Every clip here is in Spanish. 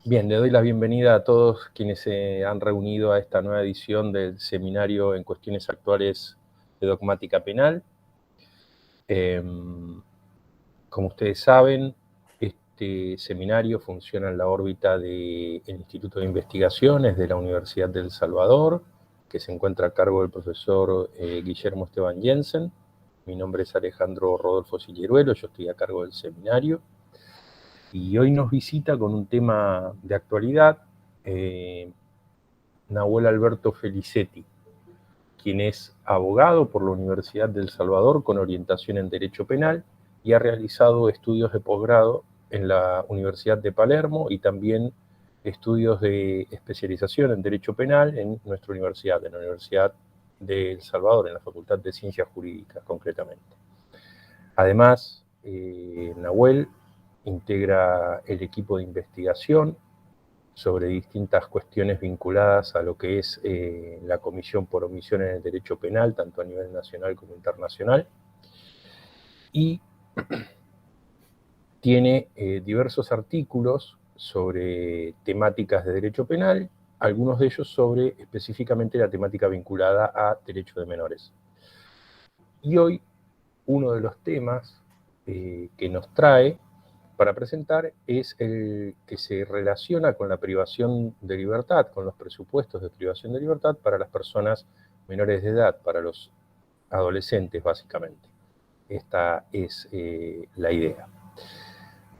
Bien, le doy la bienvenida a todos quienes se han reunido a esta nueva edición del Seminario en Cuestiones Actuales de Dogmática Penal. Como ustedes saben, este seminario funciona en la órbita del Instituto de Investigaciones de la Universidad de El Salvador, que se encuentra a cargo del profesor Guillermo Esteban Jensen. Mi nombre es Alejandro Rodolfo Silleruelo, yo estoy a cargo del seminario. Y hoy nos visita con un tema de actualidad Nahuel Alberto Felicetti, quien es abogado por la Universidad de El Salvador con orientación en Derecho Penal y ha realizado estudios de posgrado en la Universidad de Palermo y también estudios de especialización en Derecho Penal en nuestra universidad, en la Universidad de El Salvador, en la Facultad de Ciencias Jurídicas concretamente. Además, Nahuel integra el equipo de investigación sobre distintas cuestiones vinculadas a lo que es la comisión por omisión en el derecho penal, tanto a nivel nacional como internacional, y tiene diversos artículos sobre temáticas de derecho penal, algunos de ellos sobre específicamente la temática vinculada a derecho de menores. Y hoy uno de los temas que nos trae para presentar es el que se relaciona con la privación de libertad, con los presupuestos de privación de libertad para las personas menores de edad, para los adolescentes básicamente. Esta es la idea.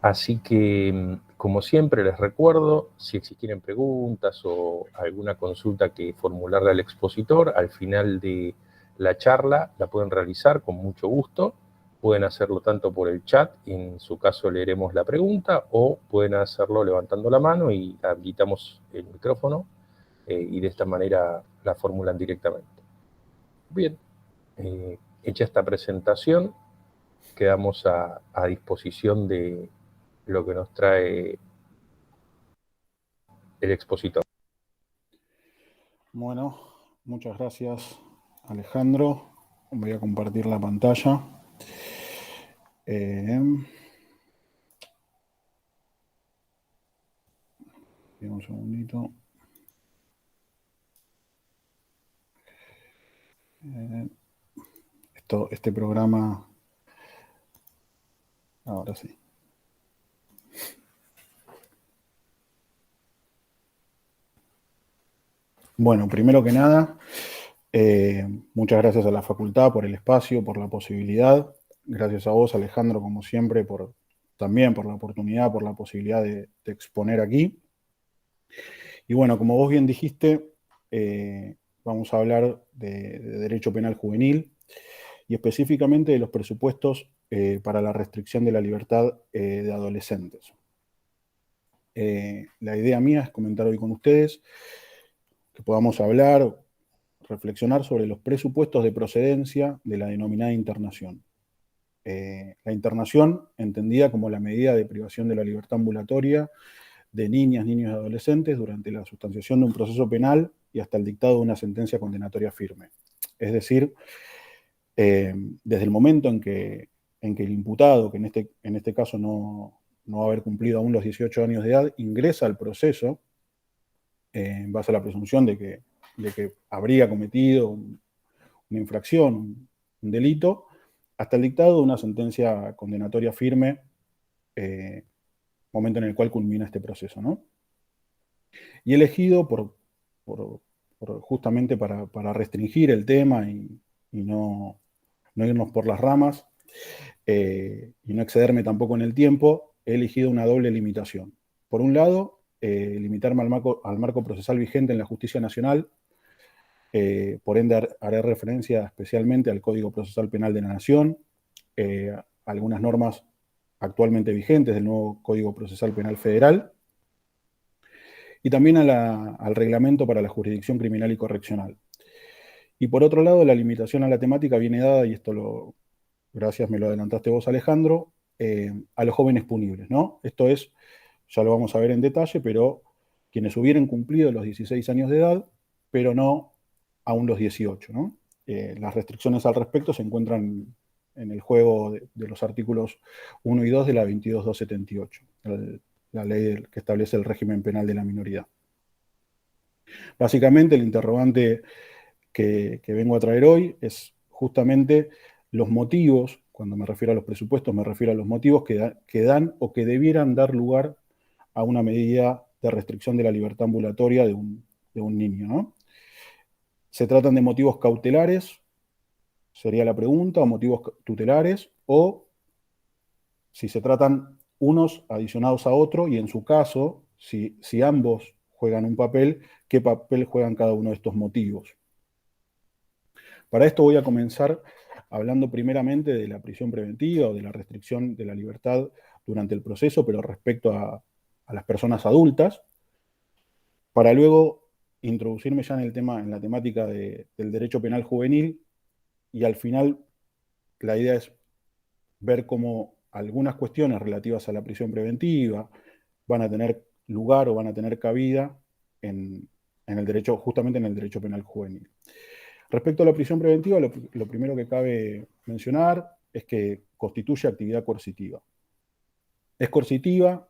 Así que, como siempre, les recuerdo, si existieran preguntas o alguna consulta que formularle al expositor, al final de la charla la pueden realizar con mucho gusto. Pueden hacerlo tanto por el chat, en su caso leeremos la pregunta, o pueden hacerlo levantando la mano y habilitamos el micrófono y de esta manera la formulan directamente. Bien, hecha esta presentación, quedamos a disposición de lo que nos trae el expositor. Bueno, muchas gracias, Alejandro. Voy a compartir la pantalla. Un segundito. Este programa... Ahora sí. Bueno, primero que nada, muchas gracias a la facultad por el espacio, por la posibilidad. Gracias a vos, Alejandro, como siempre, también por la oportunidad, por la posibilidad de exponer aquí. Y bueno, como vos bien dijiste, vamos a hablar de derecho penal juvenil y específicamente de los presupuestos para la restricción de la libertad de adolescentes. La idea mía es comentar hoy con ustedes que podamos hablar, reflexionar sobre los presupuestos de procedencia de la denominada internación. La internación, entendida como la medida de privación de la libertad ambulatoria de niñas, niños y adolescentes durante la sustanciación de un proceso penal y hasta el dictado de una sentencia condenatoria firme. Es decir, desde el momento en que el imputado, que en este caso no va a haber cumplido aún los 18 años de edad, ingresa al proceso en base a la presunción de que habría cometido una infracción, un delito, hasta el dictado de una sentencia condenatoria firme, momento en el cual culmina este proceso, ¿no? Y elegido justamente para restringir el tema y no irnos por las ramas y no excederme tampoco en el tiempo, he elegido una doble limitación. Por un lado, limitarme al marco procesal vigente en la justicia nacional, por ende haré referencia especialmente al Código Procesal Penal de la Nación, algunas normas actualmente vigentes del nuevo Código Procesal Penal Federal, y también al reglamento para la jurisdicción criminal y correccional. Y por otro lado, la limitación a la temática viene dada, y esto gracias, me lo adelantaste vos, Alejandro, a los jóvenes punibles, ¿no? Esto es, ya lo vamos a ver en detalle, pero quienes hubieran cumplido los 16 años de edad, pero no aún los 18, ¿no? Las restricciones al respecto se encuentran en el juego de los artículos 1 y 2 de la 22.278, la ley que establece el régimen penal de la minoridad. Básicamente, el interrogante que vengo a traer hoy es justamente los motivos. Cuando me refiero a los presupuestos, me refiero a los motivos que dan o que debieran dar lugar a una medida de restricción de la libertad ambulatoria de un niño, ¿no? ¿Se tratan de motivos cautelares? Sería la pregunta, o motivos tutelares, o si se tratan unos adicionados a otro, y en su caso, si ambos juegan un papel, ¿qué papel juegan cada uno de estos motivos? Para esto voy a comenzar hablando primeramente de la prisión preventiva o de la restricción de la libertad durante el proceso, pero respecto a las personas adultas, para luego introducirme ya en el tema, en la temática del derecho penal juvenil, y al final la idea es ver cómo algunas cuestiones relativas a la prisión preventiva van a tener lugar o van a tener cabida en el derecho, justamente en el derecho penal juvenil. Respecto a la prisión preventiva, lo primero que cabe mencionar es que constituye actividad coercitiva. Es coercitiva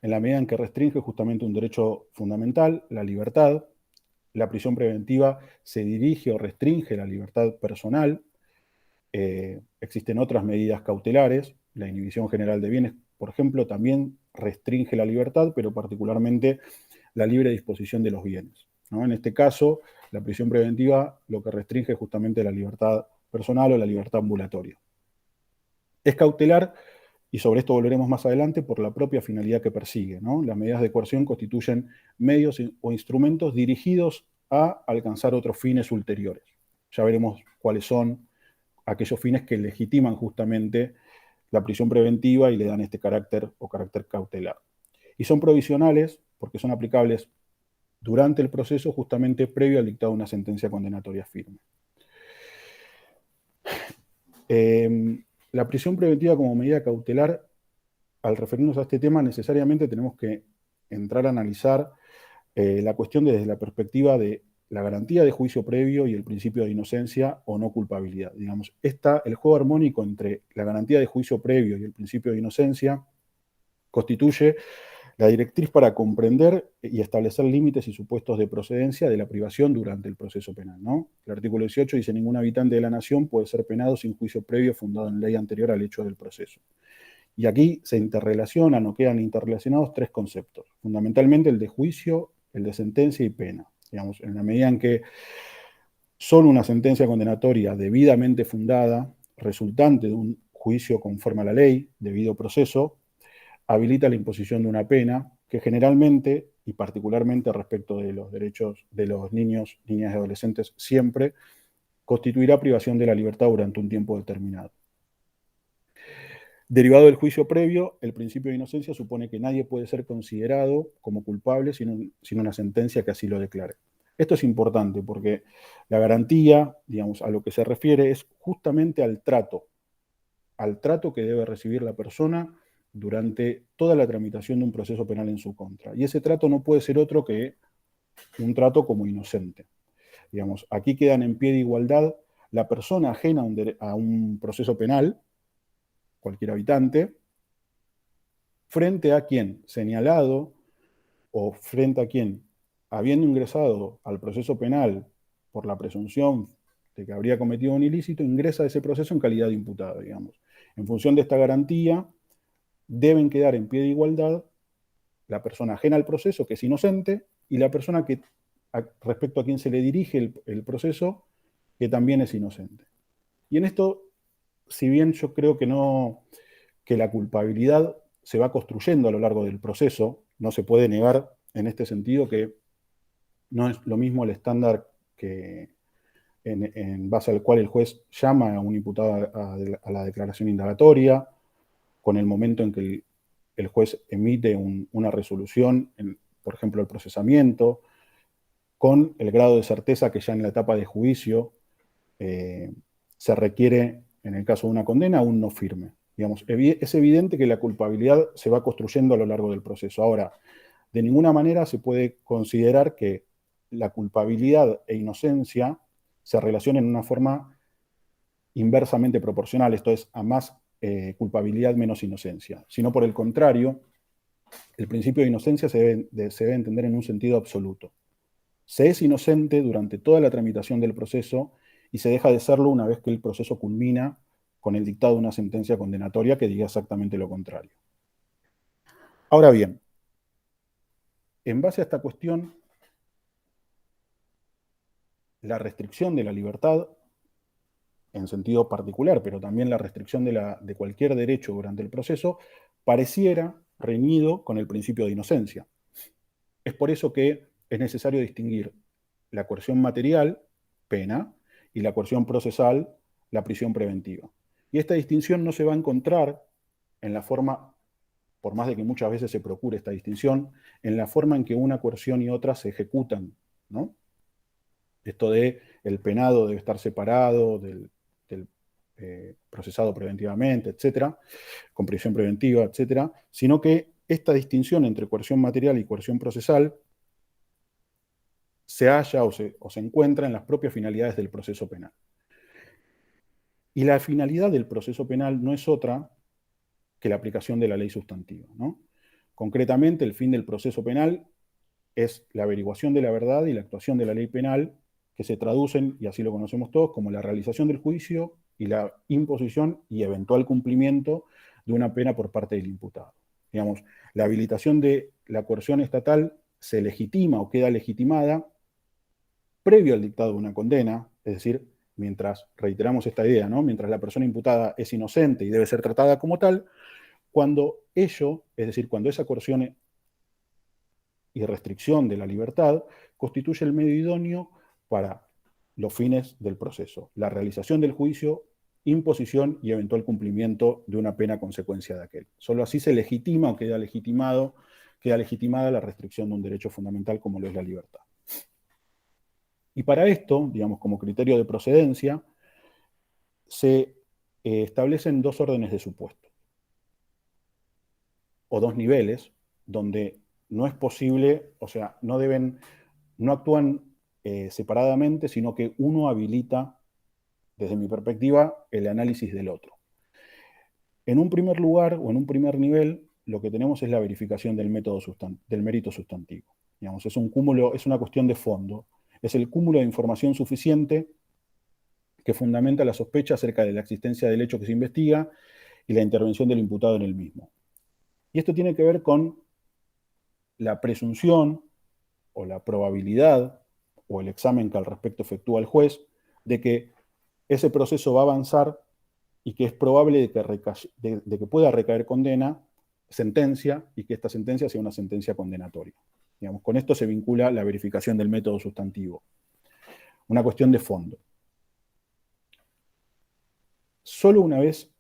en la medida en que restringe justamente un derecho fundamental, la libertad. La prisión preventiva se dirige o restringe la libertad personal. Existen otras medidas cautelares. La inhibición general de bienes, por ejemplo, también restringe la libertad, pero particularmente la libre disposición de los bienes, ¿no? En este caso, la prisión preventiva lo que restringe es justamente la libertad personal o la libertad ambulatoria. Es cautelar, y sobre esto volveremos más adelante, por la propia finalidad que persigue, ¿no? Las medidas de coerción constituyen medios o instrumentos dirigidos a alcanzar otros fines ulteriores. Ya veremos cuáles son aquellos fines que legitiman justamente la prisión preventiva y le dan este carácter o carácter cautelar. Y son provisionales porque son aplicables durante el proceso justamente previo al dictado de una sentencia condenatoria firme. La prisión preventiva como medida cautelar, al referirnos a este tema, necesariamente tenemos que entrar a analizar la cuestión desde la perspectiva de la garantía de juicio previo y el principio de inocencia o no culpabilidad. Digamos, el juego armónico entre la garantía de juicio previo y el principio de inocencia constituye la directriz para comprender y establecer límites y supuestos de procedencia de la privación durante el proceso penal, ¿no? El artículo 18 dice: ningún habitante de la nación puede ser penado sin juicio previo fundado en ley anterior al hecho del proceso. Y aquí se interrelacionan o quedan interrelacionados tres conceptos, fundamentalmente el de juicio, el de sentencia y pena. Digamos, en la medida en que solo una sentencia condenatoria debidamente fundada, resultante de un juicio conforme a la ley, debido proceso, habilita la imposición de una pena que generalmente, y particularmente respecto de los derechos de los niños, niñas y adolescentes, siempre constituirá privación de la libertad durante un tiempo determinado. Derivado del juicio previo, el principio de inocencia supone que nadie puede ser considerado como culpable sin una sentencia que así lo declare. Esto es importante porque la garantía, digamos, a lo que se refiere es justamente al trato que debe recibir la persona durante toda la tramitación de un proceso penal en su contra. Y ese trato no puede ser otro que un trato como inocente. Digamos, aquí quedan en pie de igualdad la persona ajena a un proceso penal, cualquier habitante, frente a quien señalado o frente a quien, habiendo ingresado al proceso penal por la presunción de que habría cometido un ilícito, ingresa a ese proceso en calidad de imputado, digamos. En función de esta garantía, deben quedar en pie de igualdad la persona ajena al proceso, que es inocente, y la persona respecto a quien se le dirige el proceso, que también es inocente. Y en esto, si bien yo creo que la culpabilidad se va construyendo a lo largo del proceso, no se puede negar en este sentido que no es lo mismo el estándar que en base al cual el juez llama a un imputado a la declaración indagatoria, con el momento en que el juez emite una resolución, por ejemplo, el procesamiento, con el grado de certeza que ya en la etapa de juicio se requiere, en el caso de una condena, un no firme. Digamos, es evidente que la culpabilidad se va construyendo a lo largo del proceso. Ahora, de ninguna manera se puede considerar que la culpabilidad e inocencia se relacionen en una forma inversamente proporcional, esto es, a más culpabilidad menos inocencia, sino por el contrario, El principio de inocencia se debe entender en un sentido absoluto. Se es inocente durante toda la tramitación del proceso y se deja de serlo una vez que el proceso culmina con el dictado de una sentencia condenatoria que diga exactamente lo contrario. Ahora bien, en base a esta cuestión, la restricción de la libertad, en sentido particular, pero también la restricción de cualquier derecho durante el proceso, pareciera reñido con el principio de inocencia. Es por eso que es necesario distinguir la coerción material, pena, y la coerción procesal, la prisión preventiva. Y esta distinción no se va a encontrar en la forma, por más de que muchas veces se procure esta distinción, en la forma en que una coerción y otra se ejecutan, ¿no? Esto de el penado debe estar separado del procesado preventivamente, etcétera, con prisión preventiva, etcétera, sino que esta distinción entre coerción material y coerción procesal se halla o se encuentra en las propias finalidades del proceso penal. Y la finalidad del proceso penal no es otra que la aplicación de la ley sustantiva, ¿no? Concretamente, el fin del proceso penal es la averiguación de la verdad y la actuación de la ley penal, que se traducen, y así lo conocemos todos, como la realización del juicio y la imposición y eventual cumplimiento de una pena por parte del imputado. Digamos, la habilitación de la coerción estatal se legitima o queda legitimada previo al dictado de una condena, es decir, mientras, reiteramos esta idea, ¿no? Mientras la persona imputada es inocente y debe ser tratada como tal, cuando ello, es decir, cuando esa coerción y restricción de la libertad constituye el medio idóneo para los fines del proceso, la realización del juicio, imposición y eventual cumplimiento de una pena a consecuencia de aquel. Solo así se legitima o queda legitimada la restricción de un derecho fundamental como lo es la libertad. Y para esto, digamos, como criterio de procedencia, se establecen dos órdenes de supuesto, o dos niveles, donde no es posible, o sea, no actúan separadamente, sino que uno habilita, desde mi perspectiva, el análisis del otro. En un primer lugar, o en un primer nivel, lo que tenemos es la verificación del mérito sustantivo. Digamos, es un cúmulo, es una cuestión de fondo, es el cúmulo de información suficiente que fundamenta la sospecha acerca de la existencia del hecho que se investiga y la intervención del imputado en el mismo. Y esto tiene que ver con la presunción o la probabilidad o el examen que al respecto efectúa el juez de que ese proceso va a avanzar y que es probable de que pueda recaer condena, sentencia, y que esta sentencia sea una sentencia condenatoria. Digamos, con esto se vincula la verificación del método sustantivo. Una cuestión de fondo. Solo una vez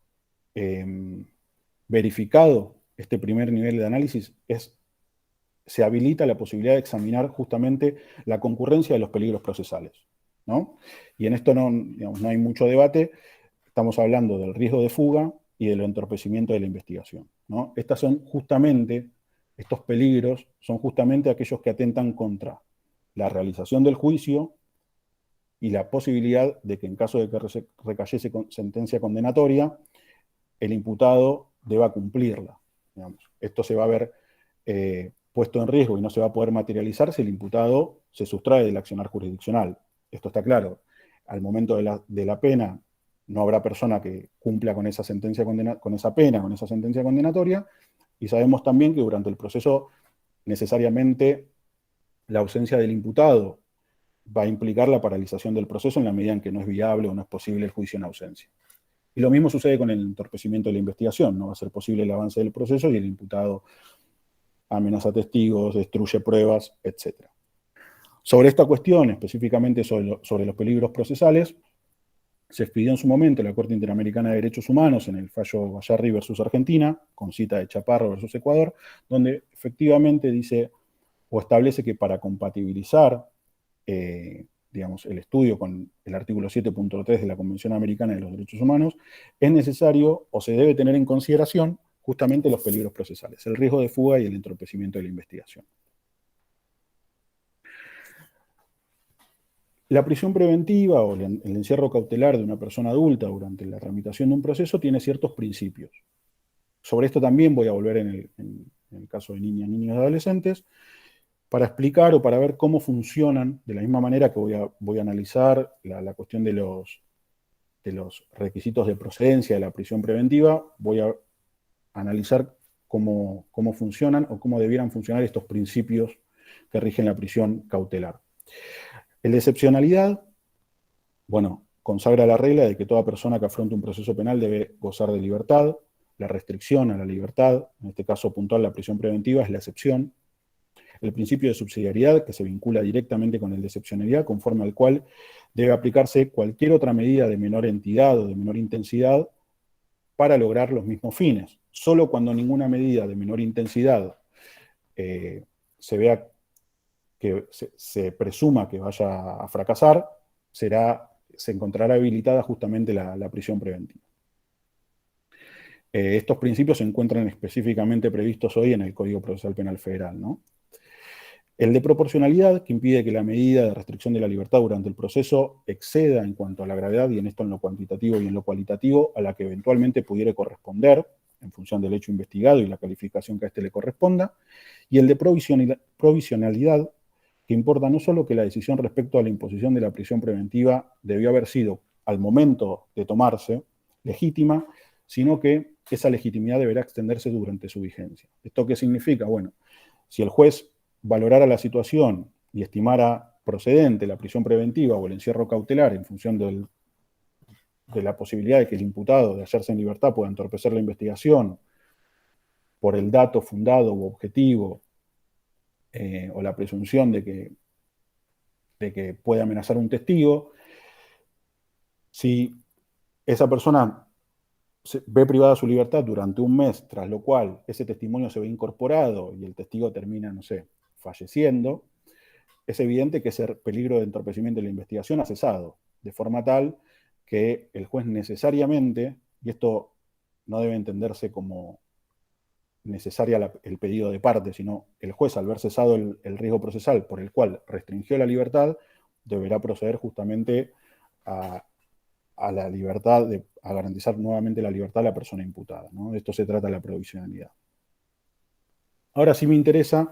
verificado este primer nivel de análisis se habilita la posibilidad de examinar justamente la concurrencia de los peligros procesales, ¿no? Y en esto digamos, no hay mucho debate, estamos hablando del riesgo de fuga y del entorpecimiento de la investigación, ¿no? Estos peligros son justamente aquellos que atentan contra la realización del juicio y la posibilidad de que en caso de que recayese sentencia condenatoria, el imputado deba cumplirla. Digamos. Esto se va a ver puesto en riesgo y no se va a poder materializar si el imputado se sustrae del accionar jurisdiccional. Esto está claro. Al momento de la pena no habrá persona que cumpla con esa sentencia con esa pena, con esa sentencia condenatoria, y sabemos también que durante el proceso necesariamente la ausencia del imputado va a implicar la paralización del proceso en la medida en que no es viable o no es posible el juicio en ausencia. Y lo mismo sucede con el entorpecimiento de la investigación. No va a ser posible el avance del proceso y el imputado amenaza testigos, destruye pruebas, etc. Sobre esta cuestión, específicamente sobre los peligros procesales, se expidió en su momento la Corte Interamericana de Derechos Humanos en el fallo Gallarri versus Argentina, con cita de Chaparro versus Ecuador, donde efectivamente dice o establece que para compatibilizar digamos, el estudio con el artículo 7.3 de la Convención Americana de los Derechos Humanos, es necesario o se debe tener en consideración justamente los peligros procesales, el riesgo de fuga y el entorpecimiento de la investigación. La prisión preventiva o el encierro cautelar de una persona adulta durante la tramitación de un proceso tiene ciertos principios. Sobre esto también voy a volver en en el caso de niñas, niños y adolescentes, para explicar o para ver cómo funcionan, de la misma manera que voy a analizar la cuestión de los requisitos de procedencia de la prisión preventiva, voy a analizar cómo funcionan o cómo debieran funcionar estos principios que rigen la prisión cautelar. El de excepcionalidad, bueno, consagra la regla de que toda persona que afronta un proceso penal debe gozar de libertad. La restricción a la libertad, en este caso puntual la prisión preventiva, es la excepción. El principio de subsidiariedad, que se vincula directamente con el de excepcionalidad, conforme al cual debe aplicarse cualquier otra medida de menor entidad o de menor intensidad para lograr los mismos fines. Solo cuando ninguna medida de menor intensidad se vea que se presuma que vaya a fracasar, se encontrará habilitada justamente la prisión preventiva. Estos principios se encuentran específicamente previstos hoy en el Código Procesal Penal Federal, ¿no? El de proporcionalidad, que impide que la medida de restricción de la libertad durante el proceso exceda en cuanto a la gravedad, y en esto en lo cuantitativo y en lo cualitativo, a la que eventualmente pudiera corresponder, en función del hecho investigado y la calificación que a este le corresponda. Y el de provisionalidad, que importa no solo que la decisión respecto a la imposición de la prisión preventiva debió haber sido, al momento de tomarse, legítima, sino que esa legitimidad deberá extenderse durante su vigencia. ¿Esto qué significa? Bueno, si el juez valorara la situación y estimara procedente la prisión preventiva o el encierro cautelar en función de la posibilidad de que el imputado de hallarse en libertad pueda entorpecer la investigación por el dato fundado u objetivo o la presunción de que puede amenazar a un testigo, si esa persona ve privada su libertad durante un mes, tras lo cual ese testimonio se ve incorporado y el testigo termina, no sé, falleciendo, es evidente que ese peligro de entorpecimiento de la investigación ha cesado, de forma tal que el juez necesariamente, y esto no debe entenderse como necesaria el pedido de parte, sino el juez, al ver cesado el riesgo procesal por el cual restringió la libertad, deberá proceder justamente a la libertad, a garantizar nuevamente la libertad de la persona imputada, ¿no? De esto se trata la provisionalidad. Ahora sí me interesa,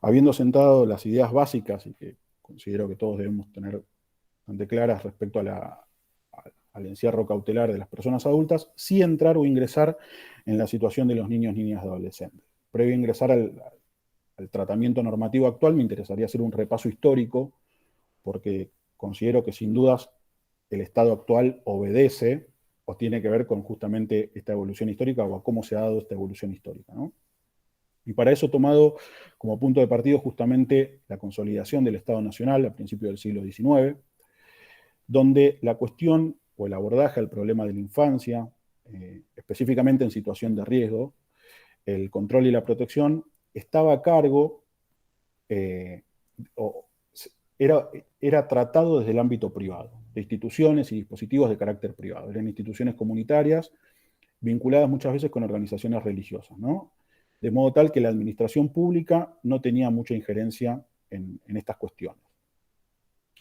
habiendo sentado las ideas básicas y que considero que todos debemos tener bastante claras respecto al encierro cautelar de las personas adultas, sí entrar o ingresar en la situación de los niños, niñas y adolescentes. Previo a ingresar al tratamiento normativo actual, me interesaría hacer un repaso histórico, porque considero que sin dudas el estado actual obedece o tiene que ver con justamente esta evolución histórica o a cómo se ha dado esta evolución histórica, ¿no? Y para eso he tomado como punto de partida justamente la consolidación del Estado Nacional a principios del siglo XIX, donde la cuestión o el abordaje al problema de la infancia, específicamente en situación de riesgo, el control y la protección, estaba a cargo, era tratado desde el ámbito privado, de instituciones y dispositivos de carácter privado. Eran instituciones comunitarias vinculadas muchas veces con organizaciones religiosas, ¿no? De modo tal que la administración pública no tenía mucha injerencia en estas cuestiones.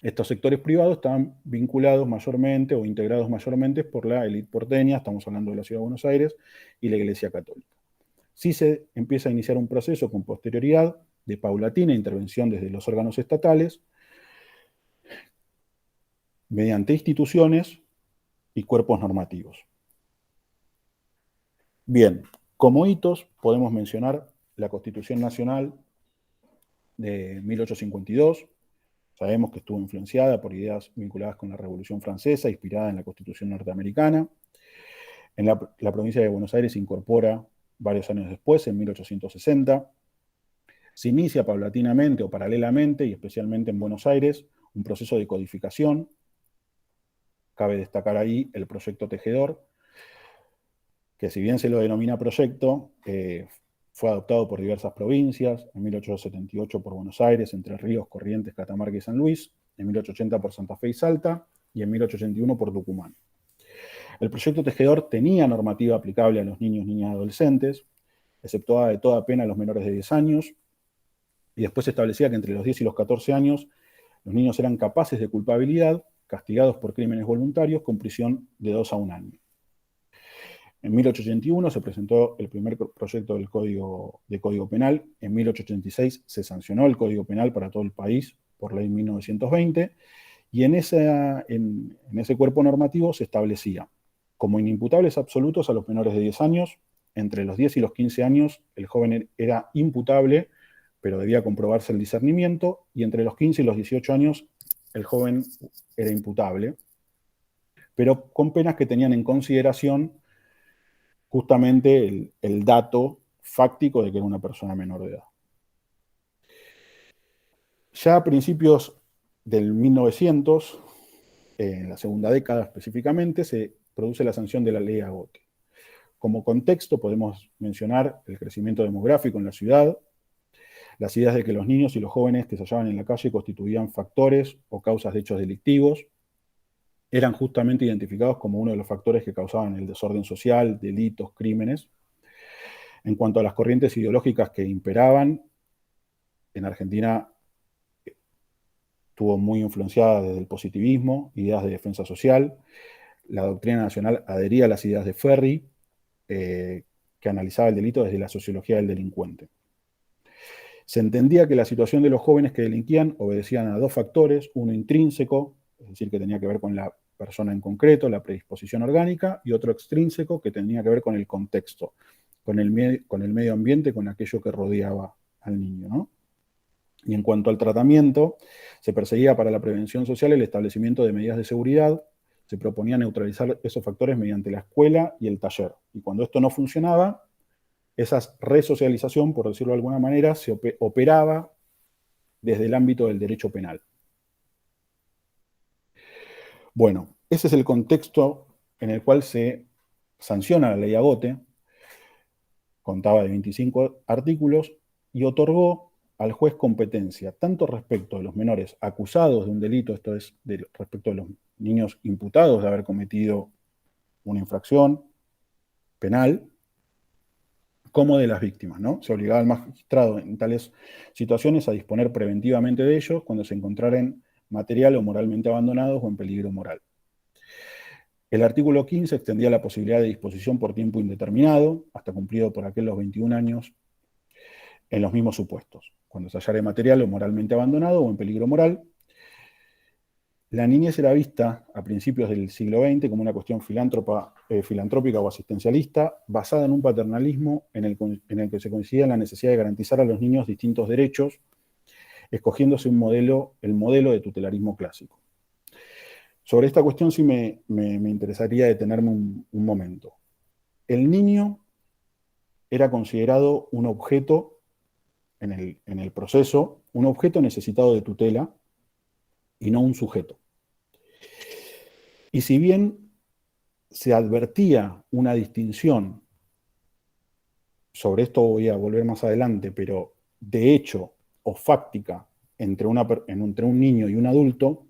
Estos sectores privados estaban vinculados mayormente o integrados mayormente por la élite porteña, estamos hablando de la Ciudad de Buenos Aires, y la Iglesia Católica. Sí se empieza a iniciar un proceso con posterioridad de paulatina intervención desde los órganos estatales, mediante instituciones y cuerpos normativos. Bien, como hitos podemos mencionar la Constitución Nacional de 1852. Sabemos que estuvo influenciada por ideas vinculadas con la Revolución Francesa, inspirada en la Constitución norteamericana. En la provincia de Buenos Aires se incorpora varios años después, en 1860. Se inicia paulatinamente o paralelamente, y especialmente en Buenos Aires, un proceso de codificación. Cabe destacar ahí el proyecto Tejedor, que si bien se lo denomina proyecto, fue adoptado por diversas provincias, en 1878 por Buenos Aires, Entre Ríos, Corrientes, Catamarca y San Luis, en 1880 por Santa Fe y Salta, y en 1881 por Tucumán. El proyecto Tejedor tenía normativa aplicable a los niños, niñas y adolescentes, exceptuada de toda pena a los menores de 10 años, y después se establecía que entre los 10 y los 14 años los niños eran capaces de culpabilidad, castigados por crímenes voluntarios con prisión de 2 a 1 año. En 1881 se presentó el primer proyecto del Código Penal. En 1886 se sancionó el Código Penal para todo el país por ley 1920. Y en ese cuerpo normativo se establecía como inimputables absolutos a los menores de 10 años. Entre los 10 y los 15 años el joven era imputable, pero debía comprobarse el discernimiento. Y entre los 15 y los 18 años el joven era imputable, pero con penas que tenían en consideración justamente el dato fáctico de que era una persona menor de edad. Ya a principios del 1900, en la segunda década específicamente, se produce la sanción de la ley Agote. Como contexto podemos mencionar el crecimiento demográfico en la ciudad, las ideas de que los niños y los jóvenes que se hallaban en la calle constituían factores o causas de hechos delictivos, eran justamente identificados como uno de los factores que causaban el desorden social, delitos, crímenes. En cuanto a las corrientes ideológicas que imperaban, en Argentina estuvo muy influenciada desde el positivismo, ideas de defensa social. La doctrina nacional adhería a las ideas de Ferri, que analizaba el delito desde la sociología del delincuente. Se entendía que la situación de los jóvenes que delinquían obedecían a dos factores, uno intrínseco, es decir, que tenía que ver con la persona en concreto, la predisposición orgánica, y otro extrínseco, que tenía que ver con el contexto, con el medio ambiente, con aquello que rodeaba al niño, ¿no? Y en cuanto al tratamiento, se perseguía para la prevención social el establecimiento de medidas de seguridad, se proponía neutralizar esos factores mediante la escuela y el taller. Y cuando esto no funcionaba, esa resocialización, por decirlo de alguna manera, se operaba desde el ámbito del derecho penal. Bueno, ese es el contexto en el cual se sanciona la ley Agote, contaba de 25 artículos, y otorgó al juez competencia, tanto respecto de los menores acusados de un delito, esto es, respecto de los niños imputados de haber cometido una infracción penal, como de las víctimas, ¿no? Se obligaba al magistrado en tales situaciones a disponer preventivamente de ellos cuando se encontraran material o moralmente abandonados o en peligro moral. El artículo 15 extendía la posibilidad de disposición por tiempo indeterminado, hasta cumplido por aquel los 21 años, en los mismos supuestos, cuando se hallara material o moralmente abandonado o en peligro moral. La niñez era vista a principios del siglo XX como una cuestión filantrópica o asistencialista, basada en un paternalismo en el que se coincidía la necesidad de garantizar a los niños distintos derechos, escogiéndose el modelo de tutelarismo clásico. Sobre esta cuestión sí me interesaría detenerme un momento. El niño era considerado un objeto en el proceso, un objeto necesitado de tutela y no un sujeto. Y si bien se advertía una distinción, sobre esto voy a volver más adelante, pero de hecho o fáctica entre un niño y un adulto,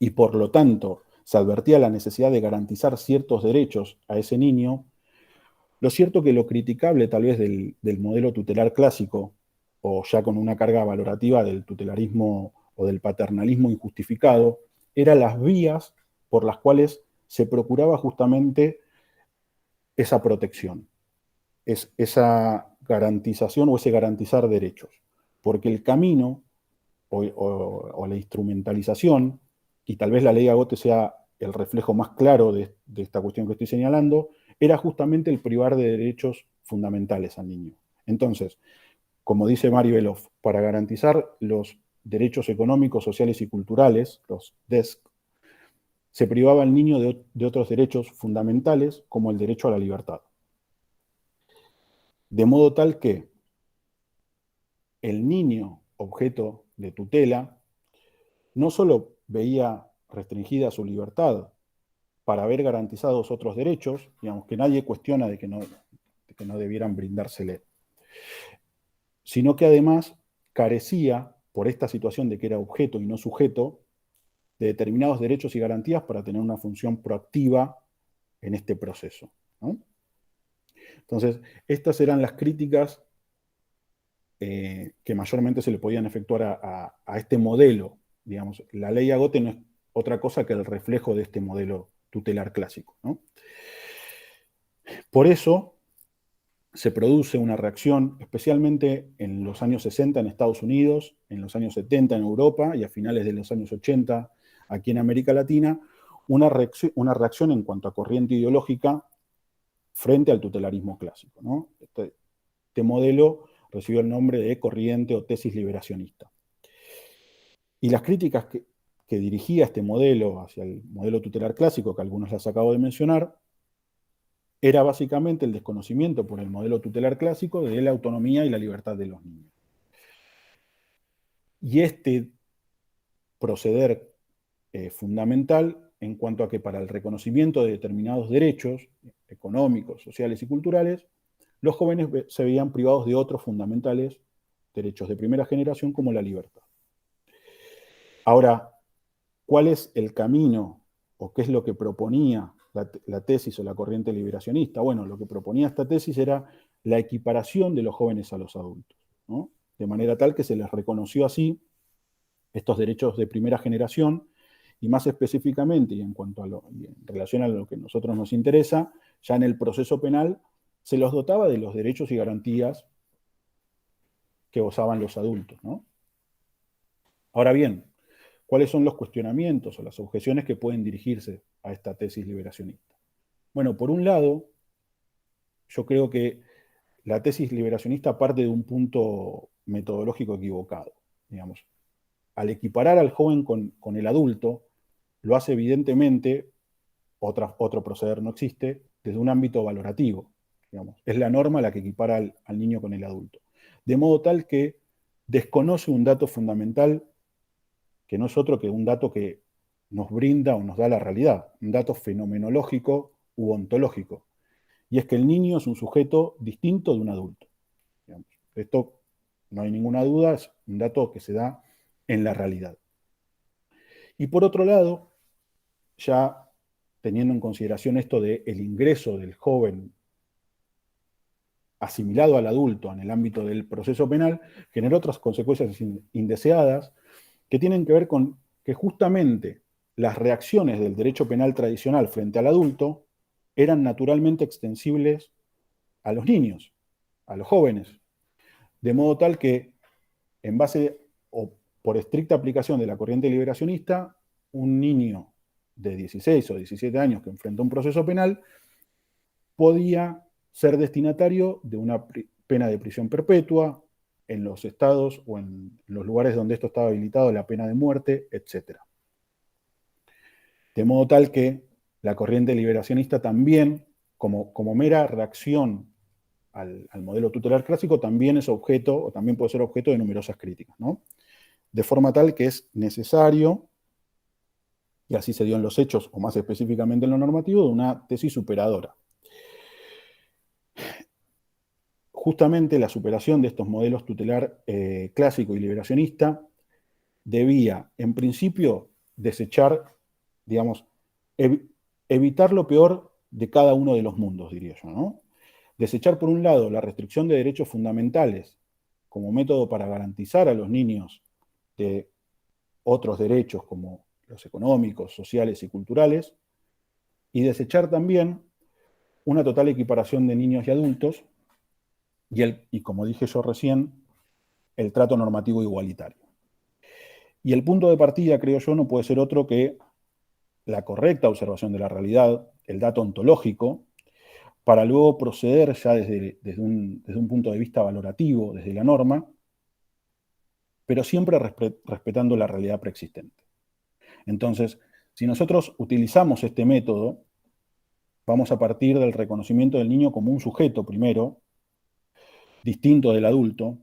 y por lo tanto se advertía la necesidad de garantizar ciertos derechos a ese niño, lo cierto que lo criticable tal vez del modelo tutelar clásico, o ya con una carga valorativa del tutelarismo o del paternalismo injustificado, eran las vías por las cuales se procuraba justamente esa protección, esa garantización o ese garantizar derechos. Porque el camino o la instrumentalización, y tal vez la ley Agote sea el reflejo más claro de esta cuestión que estoy señalando, era justamente el privar de derechos fundamentales al niño. Entonces, como dice Mario Beloff, para garantizar los derechos económicos, sociales y culturales, los DESC, se privaba al niño de otros derechos fundamentales, como el derecho a la libertad. De modo tal que el niño, objeto de tutela, no solo veía restringida su libertad para haber garantizados otros derechos, digamos que nadie cuestiona de que no debieran brindársele, sino que además carecía, por esta situación de que era objeto y no sujeto, de determinados derechos y garantías para tener una función proactiva en este proceso, ¿no? Entonces, estas eran las críticas que mayormente se le podían efectuar a este modelo. Digamos, la ley Agote no es otra cosa que el reflejo de este modelo tutelar clásico, ¿no? Por eso se produce una reacción, especialmente en los años 60 en Estados Unidos, en los años 70 en Europa y a finales de los años 80 aquí en América Latina, una reacción en cuanto a corriente ideológica frente al tutelarismo clásico, ¿no? Este modelo recibió el nombre de corriente o tesis liberacionista. Y las críticas que dirigía este modelo hacia el modelo tutelar clásico, que algunos las acabo de mencionar, era básicamente el desconocimiento por el modelo tutelar clásico de la autonomía y la libertad de los niños. Y este proceder fundamental en cuanto a que para el reconocimiento de determinados derechos económicos, sociales y culturales, los jóvenes se veían privados de otros fundamentales derechos de primera generación como la libertad. Ahora, ¿cuál es el camino o qué es lo que proponía la tesis o la corriente liberacionista? Bueno, lo que proponía esta tesis era la equiparación de los jóvenes a los adultos, ¿no? De manera tal que se les reconoció así estos derechos de primera generación y más específicamente, y en relación a lo que a nosotros nos interesa, ya en el proceso penal se los dotaba de los derechos y garantías que gozaban los adultos, ¿no? Ahora bien, ¿cuáles son los cuestionamientos o las objeciones que pueden dirigirse a esta tesis liberacionista? Bueno, por un lado, yo creo que la tesis liberacionista parte de un punto metodológico equivocado. Digamos, al equiparar al joven con el adulto, lo hace evidentemente, otro proceder no existe, desde un ámbito valorativo. Digamos. Es la norma la que equipara al niño con el adulto. De modo tal que desconoce un dato fundamental que no es otro que un dato que nos brinda o nos da la realidad, un dato fenomenológico u ontológico. Y es que el niño es un sujeto distinto de un adulto. Digamos. Esto no hay ninguna duda, es un dato que se da en la realidad. Y por otro lado, ya teniendo en consideración esto del ingreso del joven asimilado al adulto en el ámbito del proceso penal, generó otras consecuencias indeseadas que tienen que ver con que justamente las reacciones del derecho penal tradicional frente al adulto eran naturalmente extensibles a los niños, a los jóvenes, de modo tal que en base o por estricta aplicación de la corriente liberacionista, un niño de 16 o 17 años que enfrenta un proceso penal podía ser destinatario de una pena de prisión perpetua en los estados o en los lugares donde esto estaba habilitado, la pena de muerte, etc. De modo tal que la corriente liberacionista también, como mera reacción al modelo tutelar clásico, también es objeto, o también puede ser objeto de numerosas críticas, ¿no? De forma tal que es necesario, y así se dio en los hechos, o más específicamente en lo normativo, de una tesis superadora. Justamente la superación de estos modelos tutelar clásico y liberacionista debía, en principio, desechar, digamos, evitar lo peor de cada uno de los mundos, diría yo, ¿no? Desechar, por un lado, la restricción de derechos fundamentales como método para garantizar a los niños de otros derechos como los económicos, sociales y culturales, y desechar también una total equiparación de niños y adultos y como dije yo recién, el trato normativo igualitario. Y el punto de partida, creo yo, no puede ser otro que la correcta observación de la realidad, el dato ontológico, para luego proceder ya desde un punto de vista valorativo, desde la norma, pero siempre respetando la realidad preexistente. Entonces, si nosotros utilizamos este método, vamos a partir del reconocimiento del niño como un sujeto primero, distinto del adulto,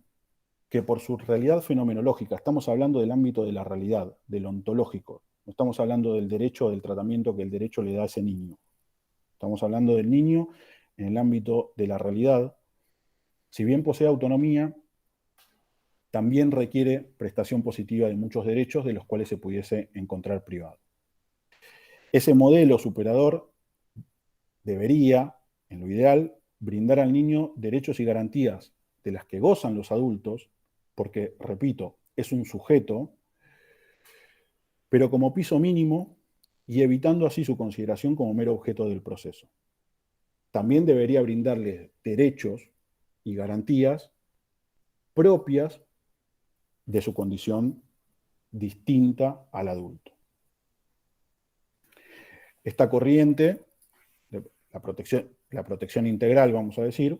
que por su realidad fenomenológica, estamos hablando del ámbito de la realidad, del ontológico, no estamos hablando del derecho o del tratamiento que el derecho le da a ese niño. Estamos hablando del niño en el ámbito de la realidad. Si bien posee autonomía, también requiere prestación positiva de muchos derechos de los cuales se pudiese encontrar privado. Ese modelo superador debería, en lo ideal, brindar al niño derechos y garantías de las que gozan los adultos, porque, repito, es un sujeto, pero como piso mínimo y evitando así su consideración como mero objeto del proceso. también debería brindarles derechos y garantías propias de su condición distinta al adulto. Esta corriente, la protección integral, vamos a decir,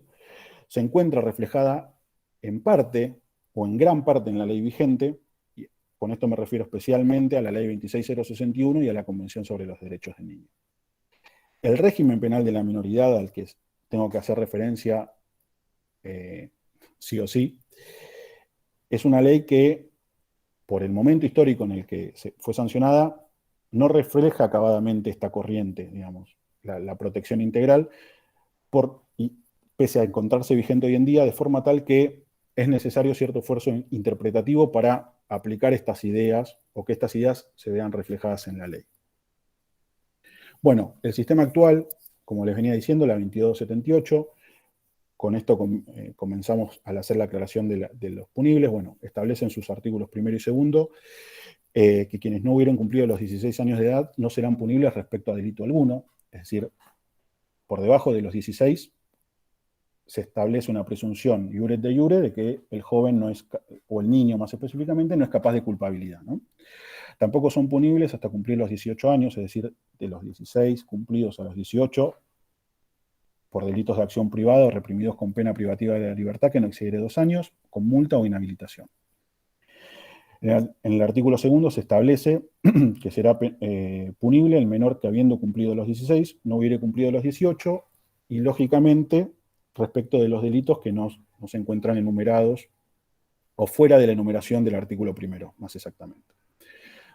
se encuentra reflejada en parte o en gran parte en la ley vigente, y con esto me refiero especialmente a la ley 26061 y a la Convención sobre los Derechos del Niño. El régimen penal de la minoridad al que tengo que hacer referencia sí o sí, es una ley que, por el momento histórico en el que fue sancionada, no refleja acabadamente esta corriente, digamos, la protección integral, y pese a encontrarse vigente hoy en día, de forma tal que es necesario cierto esfuerzo interpretativo para aplicar estas ideas o que estas ideas se vean reflejadas en la ley. Bueno, el sistema actual, como les venía diciendo, la 2278, con esto comenzamos al hacer la aclaración de los punibles, bueno, establece en sus artículos 1 y 2 que quienes no hubieran cumplido los 16 años de edad no serán punibles respecto a delito alguno, es decir, por debajo de los 16 se establece una presunción iure de iure de que el joven no es, o el niño más específicamente, no es capaz de culpabilidad, ¿no? Tampoco son punibles hasta cumplir los 18 años, es decir, de los 16 cumplidos a los 18, por delitos de acción privada o reprimidos con pena privativa de la libertad que no excediere 2 años, con multa o inhabilitación. En el artículo 2 se establece que será punible el menor que, habiendo cumplido los 16, no hubiere cumplido los 18, y lógicamente respecto de los delitos que no se encuentran enumerados o fuera de la enumeración del artículo 1, más exactamente.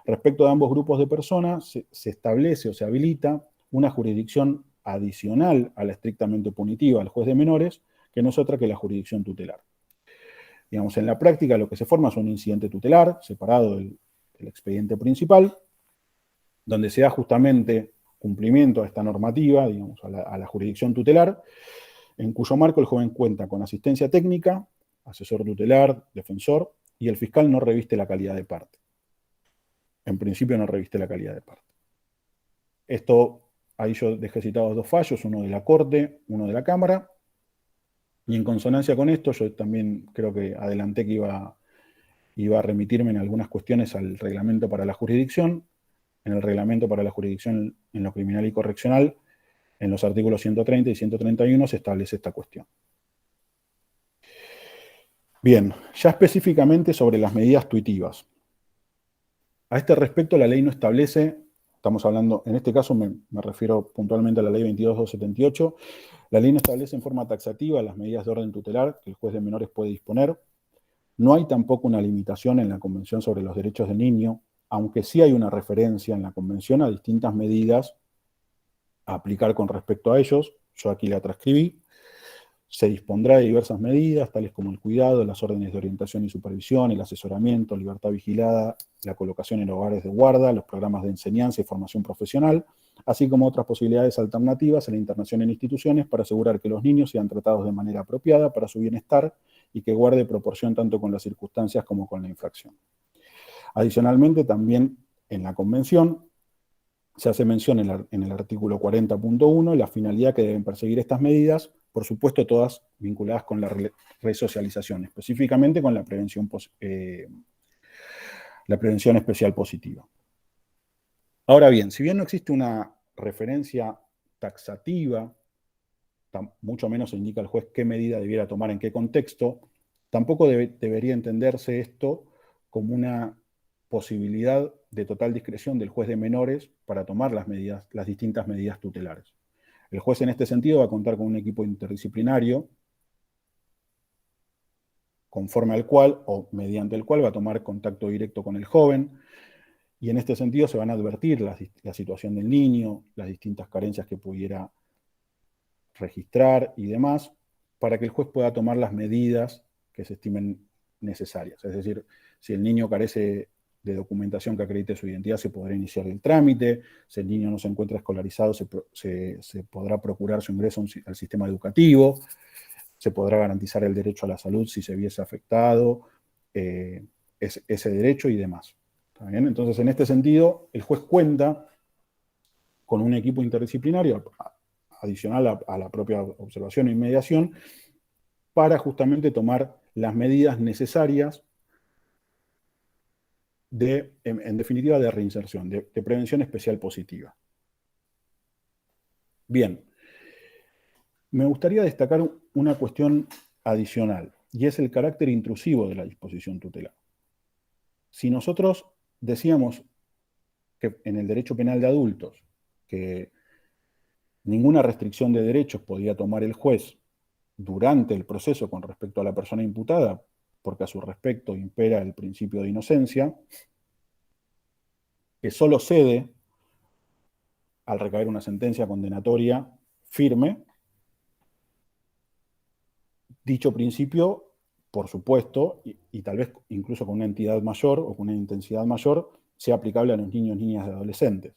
Respecto de ambos grupos de personas, se establece o se habilita una jurisdicción adicional a la estrictamente punitiva al juez de menores, que no es otra que la jurisdicción tutelar. Digamos, en la práctica lo que se forma es un incidente tutelar, separado del expediente principal, donde se da justamente cumplimiento a esta normativa, digamos, a la jurisdicción tutelar, en cuyo marco el joven cuenta con asistencia técnica, asesor tutelar, defensor, y el fiscal no reviste la calidad de parte. En principio no reviste la calidad de parte. Esto, ahí yo dejé citados 2 fallos, uno de la Corte, uno de la Cámara, y en consonancia con esto yo también creo que adelanté que iba a remitirme en algunas cuestiones al reglamento para la jurisdicción. En el reglamento para la jurisdicción en lo criminal y correccional, en los artículos 130 y 131 se establece esta cuestión. Bien, ya específicamente sobre las medidas tuitivas. A este respecto, la ley no establece, estamos hablando, en este caso me refiero puntualmente a la ley 22278, la ley no establece en forma taxativa las medidas de orden tutelar que el juez de menores puede disponer. No hay tampoco una limitación en la Convención sobre los Derechos del Niño, aunque sí hay una referencia en la Convención a distintas medidas a aplicar con respecto a ellos. Yo aquí la transcribí. Se dispondrá de diversas medidas, tales como el cuidado, las órdenes de orientación y supervisión, el asesoramiento, libertad vigilada, la colocación en hogares de guarda, los programas de enseñanza y formación profesional, así como otras posibilidades alternativas a la internación en instituciones para asegurar que los niños sean tratados de manera apropiada para su bienestar y que guarde proporción tanto con las circunstancias como con la infracción. Adicionalmente, también en la Convención se hace mención en el artículo 40.1 la finalidad que deben perseguir estas medidas, por supuesto todas vinculadas con la resocialización, específicamente con la prevención especial positiva. Ahora bien, si bien no existe una referencia taxativa, mucho menos se indica al juez qué medida debiera tomar en qué contexto, tampoco debería entenderse esto como una posibilidad de total discreción del juez de menores para tomar las distintas medidas tutelares. El juez en este sentido va a contar con un equipo interdisciplinario conforme al cual o mediante el cual va a tomar contacto directo con el joven, y en este sentido se van a advertir la situación del niño, las distintas carencias que pudiera registrar y demás, para que el juez pueda tomar las medidas que se estimen necesarias. Es decir, si el niño carece de documentación que acredite su identidad, se podrá iniciar el trámite. Si el niño no se encuentra escolarizado, se podrá procurar su ingreso al sistema educativo, se podrá garantizar el derecho a la salud si se viese afectado, ese derecho y demás. ¿Está bien? Entonces, en este sentido, el juez cuenta con un equipo interdisciplinario adicional a la propia observación e inmediación, para justamente tomar las medidas necesarias en definitiva, de reinserción, de prevención especial positiva. Bien, me gustaría destacar una cuestión adicional, y es el carácter intrusivo de la disposición tutelar. Si nosotros decíamos que en el derecho penal de adultos, que ninguna restricción de derechos podía tomar el juez durante el proceso con respecto a la persona imputada, porque a su respecto impera el principio de inocencia, que solo cede al recaer una sentencia condenatoria firme. Dicho principio, por supuesto, y tal vez incluso con una entidad mayor o con una intensidad mayor, sea aplicable a los niños, niñas y adolescentes.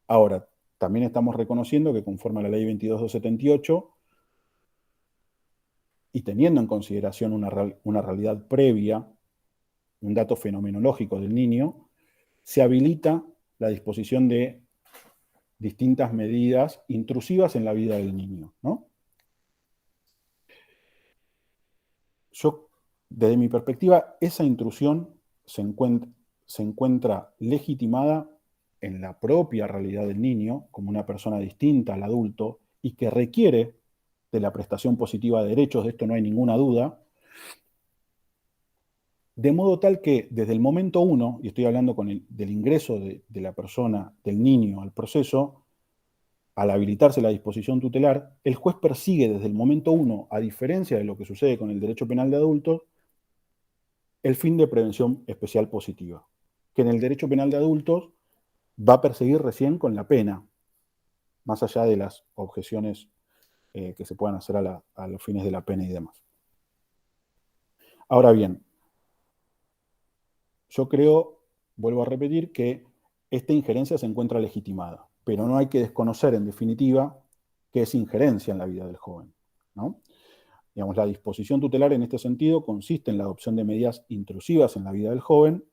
Ahora, también estamos reconociendo que conforme a la ley 22.278, y teniendo en consideración una realidad previa, un dato fenomenológico del niño, se habilita la disposición de distintas medidas intrusivas en la vida del niño, ¿no? Yo, desde mi perspectiva, esa intrusión se encuentra legitimada en la propia realidad del niño, como una persona distinta al adulto, y que requiere de la prestación positiva de derechos, de esto no hay ninguna duda, de modo tal que desde el momento uno, y estoy hablando del ingreso de la persona, del niño al proceso, al habilitarse la disposición tutelar, el juez persigue desde el momento uno, a diferencia de lo que sucede con el derecho penal de adultos, el fin de prevención especial positiva, que en el derecho penal de adultos va a perseguir recién con la pena, más allá de las objeciones que se puedan hacer a los fines de la pena y demás. Ahora bien, yo creo, vuelvo a repetir, que esta injerencia se encuentra legitimada, pero no hay que desconocer, en definitiva, que es injerencia en la vida del joven, ¿no? Digamos, la disposición tutelar en este sentido consiste en la adopción de medidas intrusivas en la vida del joven.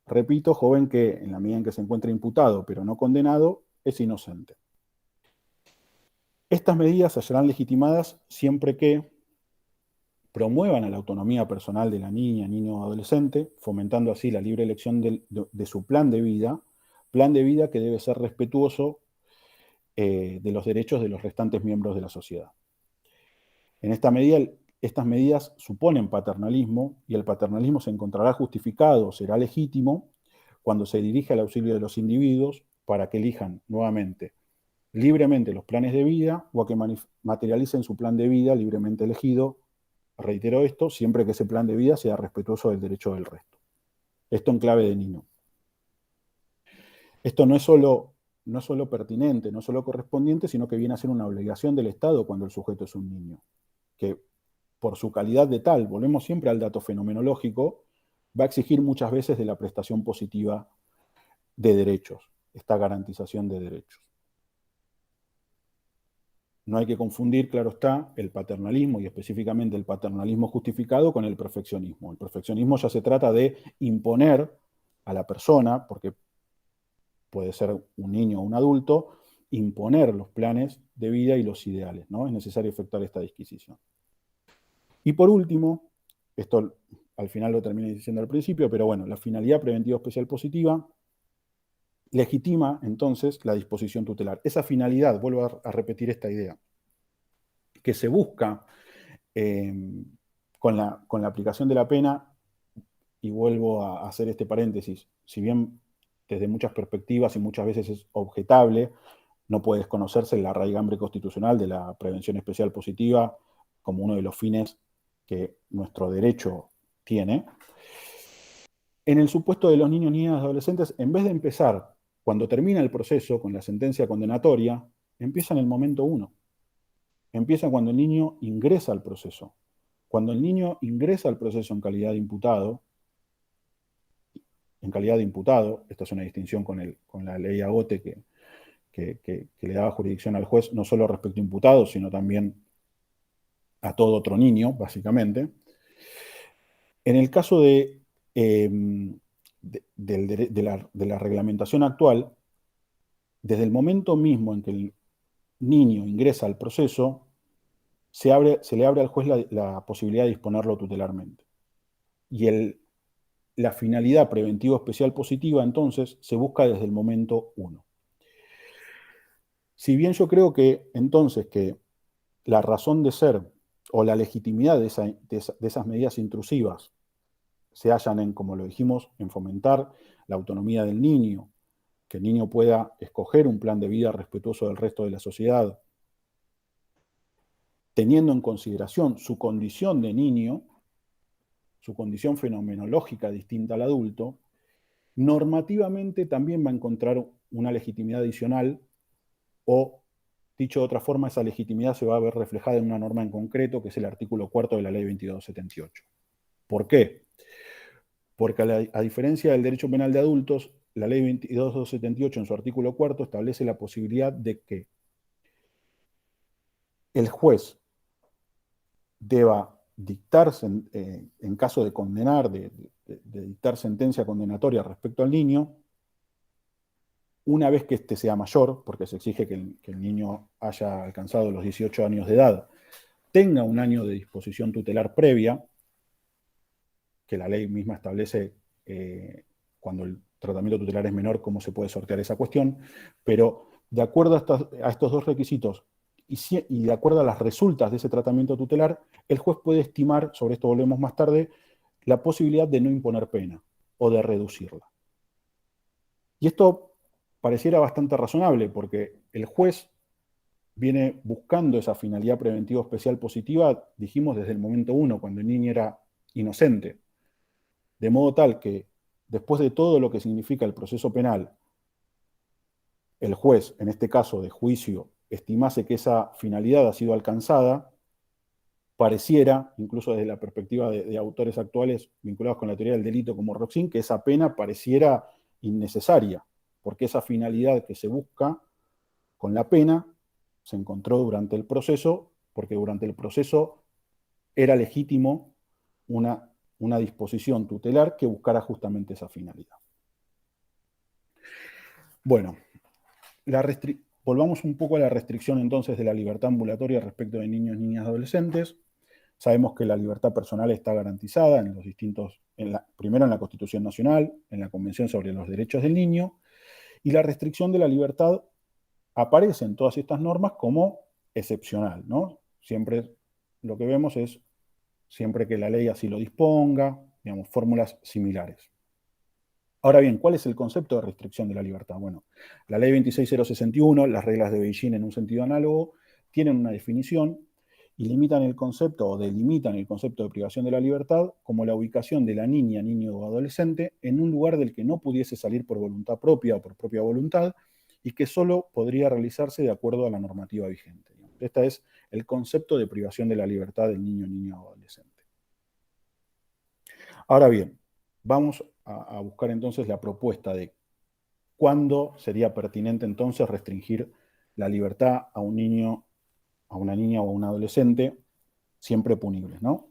Repito, joven que en la medida en que se encuentra imputado pero no condenado, es inocente. Estas medidas serán legitimadas siempre que promuevan a la autonomía personal de la niña, niño o adolescente, fomentando así la libre elección de su plan de vida que debe ser respetuoso de los derechos de los restantes miembros de la sociedad. En esta medida, estas medidas suponen paternalismo, y el paternalismo se encontrará justificado, será legítimo, cuando se dirige al auxilio de los individuos para que elijan nuevamente libremente los planes de vida o a que materialicen su plan de vida libremente elegido. Reitero esto, siempre que ese plan de vida sea respetuoso del derecho del resto. Esto en clave de niño. Esto no es solo pertinente, no es solo correspondiente, sino que viene a ser una obligación del Estado cuando el sujeto es un niño, que por su calidad de tal, volvemos siempre al dato fenomenológico, va a exigir muchas veces de la prestación positiva de derechos, esta garantización de derechos. No hay que confundir, claro está, el paternalismo y específicamente el paternalismo justificado con el perfeccionismo. El perfeccionismo ya se trata de imponer a la persona, porque puede ser un niño o un adulto, imponer los planes de vida y los ideales, ¿no? Es necesario efectuar esta disquisición. Y por último, esto al final lo terminé diciendo al principio, pero bueno, la finalidad preventiva especial positiva legitima entonces la disposición tutelar. Esa finalidad, vuelvo a repetir esta idea, que se busca con la aplicación de la pena, y vuelvo a hacer este paréntesis, si bien desde muchas perspectivas y muchas veces es objetable, no puede desconocerse la raigambre constitucional de la prevención especial positiva como uno de los fines que nuestro derecho tiene. En el supuesto de los niños, niñas y adolescentes, en vez de empezar cuando termina el proceso con la sentencia condenatoria, empieza en el momento uno. Empieza cuando el niño ingresa al proceso. Cuando el niño ingresa al proceso en calidad de imputado, esta es una distinción con la ley Agote que le daba jurisdicción al juez, no solo respecto a imputados, sino también a todo otro niño, básicamente. En el caso de la reglamentación actual, desde el momento mismo en que el niño ingresa al proceso, se le abre al juez la posibilidad de disponerlo tutelarmente. Y la finalidad preventivo especial positiva, entonces, se busca desde el momento 1. Si bien yo creo que, entonces, que la razón de ser o la legitimidad de esas medidas intrusivas se hallan en, como lo dijimos, en fomentar la autonomía del niño, que el niño pueda escoger un plan de vida respetuoso del resto de la sociedad, teniendo en consideración su condición de niño, su condición fenomenológica distinta al adulto, normativamente también va a encontrar una legitimidad adicional o, dicho de otra forma, esa legitimidad se va a ver reflejada en una norma en concreto, que es el artículo 4 de la Ley 2278. ¿Por qué? Porque a diferencia del derecho penal de adultos, la Ley 2278 en su artículo 4 establece la posibilidad de que el juez deba dictar, en caso de condenar, de dictar sentencia condenatoria respecto al niño, una vez que éste sea mayor, porque se exige que el niño haya alcanzado los 18 años de edad, tenga un año de disposición tutelar previa, que la ley misma establece cuando el tratamiento tutelar es menor, cómo se puede sortear esa cuestión, pero de acuerdo a estos dos requisitos y de acuerdo a las resultas de ese tratamiento tutelar, el juez puede estimar, sobre esto volvemos más tarde, la posibilidad de no imponer pena o de reducirla. Y esto pareciera bastante razonable porque el juez viene buscando esa finalidad preventiva especial positiva, dijimos, desde el momento 1, cuando el niño era inocente. De modo tal que, después de todo lo que significa el proceso penal, el juez, en este caso de juicio, estimase que esa finalidad ha sido alcanzada, pareciera, incluso desde la perspectiva de autores actuales vinculados con la teoría del delito como Roxin, que esa pena pareciera innecesaria, porque esa finalidad que se busca con la pena se encontró durante el proceso, porque durante el proceso era legítimo una disposición tutelar que buscara justamente esa finalidad. Bueno, volvamos un poco a la restricción entonces de la libertad ambulatoria respecto de niños, niñas, adolescentes. Sabemos que la libertad personal está garantizada en los distintos, primero en la Constitución Nacional, en la Convención sobre los Derechos del Niño, y la restricción de la libertad aparece en todas estas normas como excepcional, ¿no? Siempre lo que vemos es, siempre que la ley así lo disponga, digamos, fórmulas similares. Ahora bien, ¿cuál es el concepto de restricción de la libertad? Bueno, la ley 26061, las reglas de Beijing en un sentido análogo, tienen una definición y limitan el concepto o delimitan el concepto de privación de la libertad como la ubicación de la niña, niño o adolescente en un lugar del que no pudiese salir por voluntad propia o por propia voluntad y que solo podría realizarse de acuerdo a la normativa vigente. Este es el concepto de privación de la libertad del niño, niña o adolescente. Ahora bien, vamos a buscar entonces la propuesta de cuándo sería pertinente entonces restringir la libertad a un niño, a una niña o a un adolescente, siempre punibles, ¿no?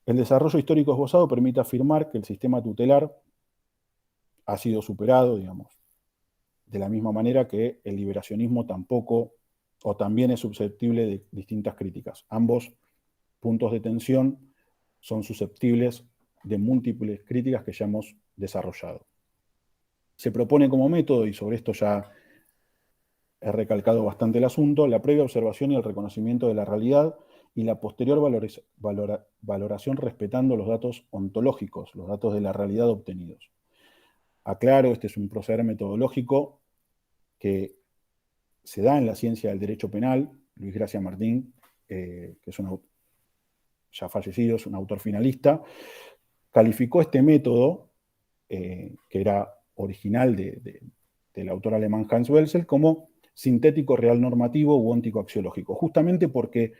El desarrollo histórico esbozado permite afirmar que el sistema tutelar ha sido superado, digamos, de la misma manera que el liberacionismo tampoco o también es susceptible de distintas críticas. Ambos puntos de tensión son susceptibles de múltiples críticas que ya hemos desarrollado. Se propone como método, y sobre esto ya he recalcado bastante el asunto, la previa observación y el reconocimiento de la realidad y la posterior valoración respetando los datos ontológicos, los datos de la realidad obtenidos. Aclaro, este es un proceder metodológico que se da en la ciencia del derecho penal. Luis Gracia Martín, que es ya fallecido, es un autor finalista, calificó este método, que era original del autor alemán Hans Welzel, como sintético real normativo u óntico axiológico, justamente porque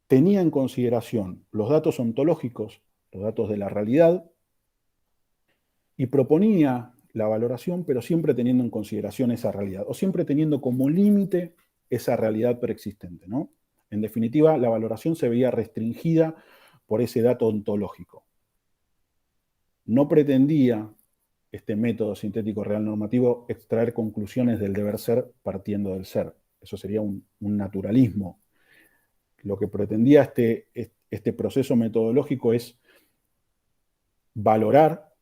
tenía en consideración los datos ontológicos, los datos de la realidad, y proponía la valoración, pero siempre teniendo en consideración esa realidad, o siempre teniendo como límite esa realidad preexistente, ¿no? En definitiva, la valoración se veía restringida por ese dato ontológico. No pretendía este método sintético real normativo extraer conclusiones del deber ser partiendo del ser. Eso sería un naturalismo. Lo que pretendía este proceso metodológico es valorar,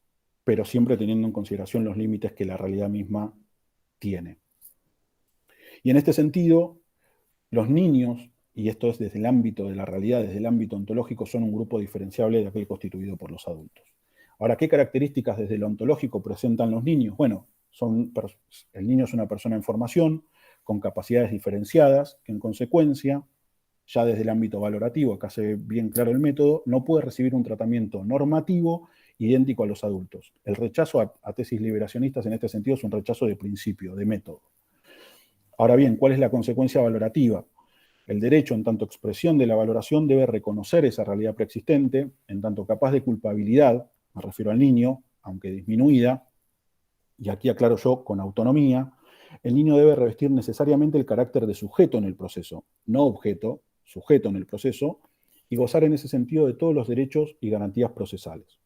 pero siempre teniendo en consideración los límites que la realidad misma tiene. Y en este sentido, los niños, y esto es desde el ámbito de la realidad, desde el ámbito ontológico, son un grupo diferenciable de aquel constituido por los adultos. Ahora, ¿qué características desde lo ontológico presentan los niños? Bueno, el niño es una persona en formación, con capacidades diferenciadas, que en consecuencia, ya desde el ámbito valorativo, acá se ve bien claro el método, no puede recibir un tratamiento normativo idéntico a los adultos. El rechazo a tesis liberacionistas en este sentido es un rechazo de principio, de método. Ahora bien, ¿cuál es la consecuencia valorativa? El derecho, en tanto expresión de la valoración, debe reconocer esa realidad preexistente, en tanto capaz de culpabilidad, me refiero al niño, aunque disminuida, y aquí aclaro yo, con autonomía, el niño debe revestir necesariamente el carácter de sujeto en el proceso, no objeto, sujeto en el proceso, y gozar en ese sentido de todos los derechos y garantías procesales.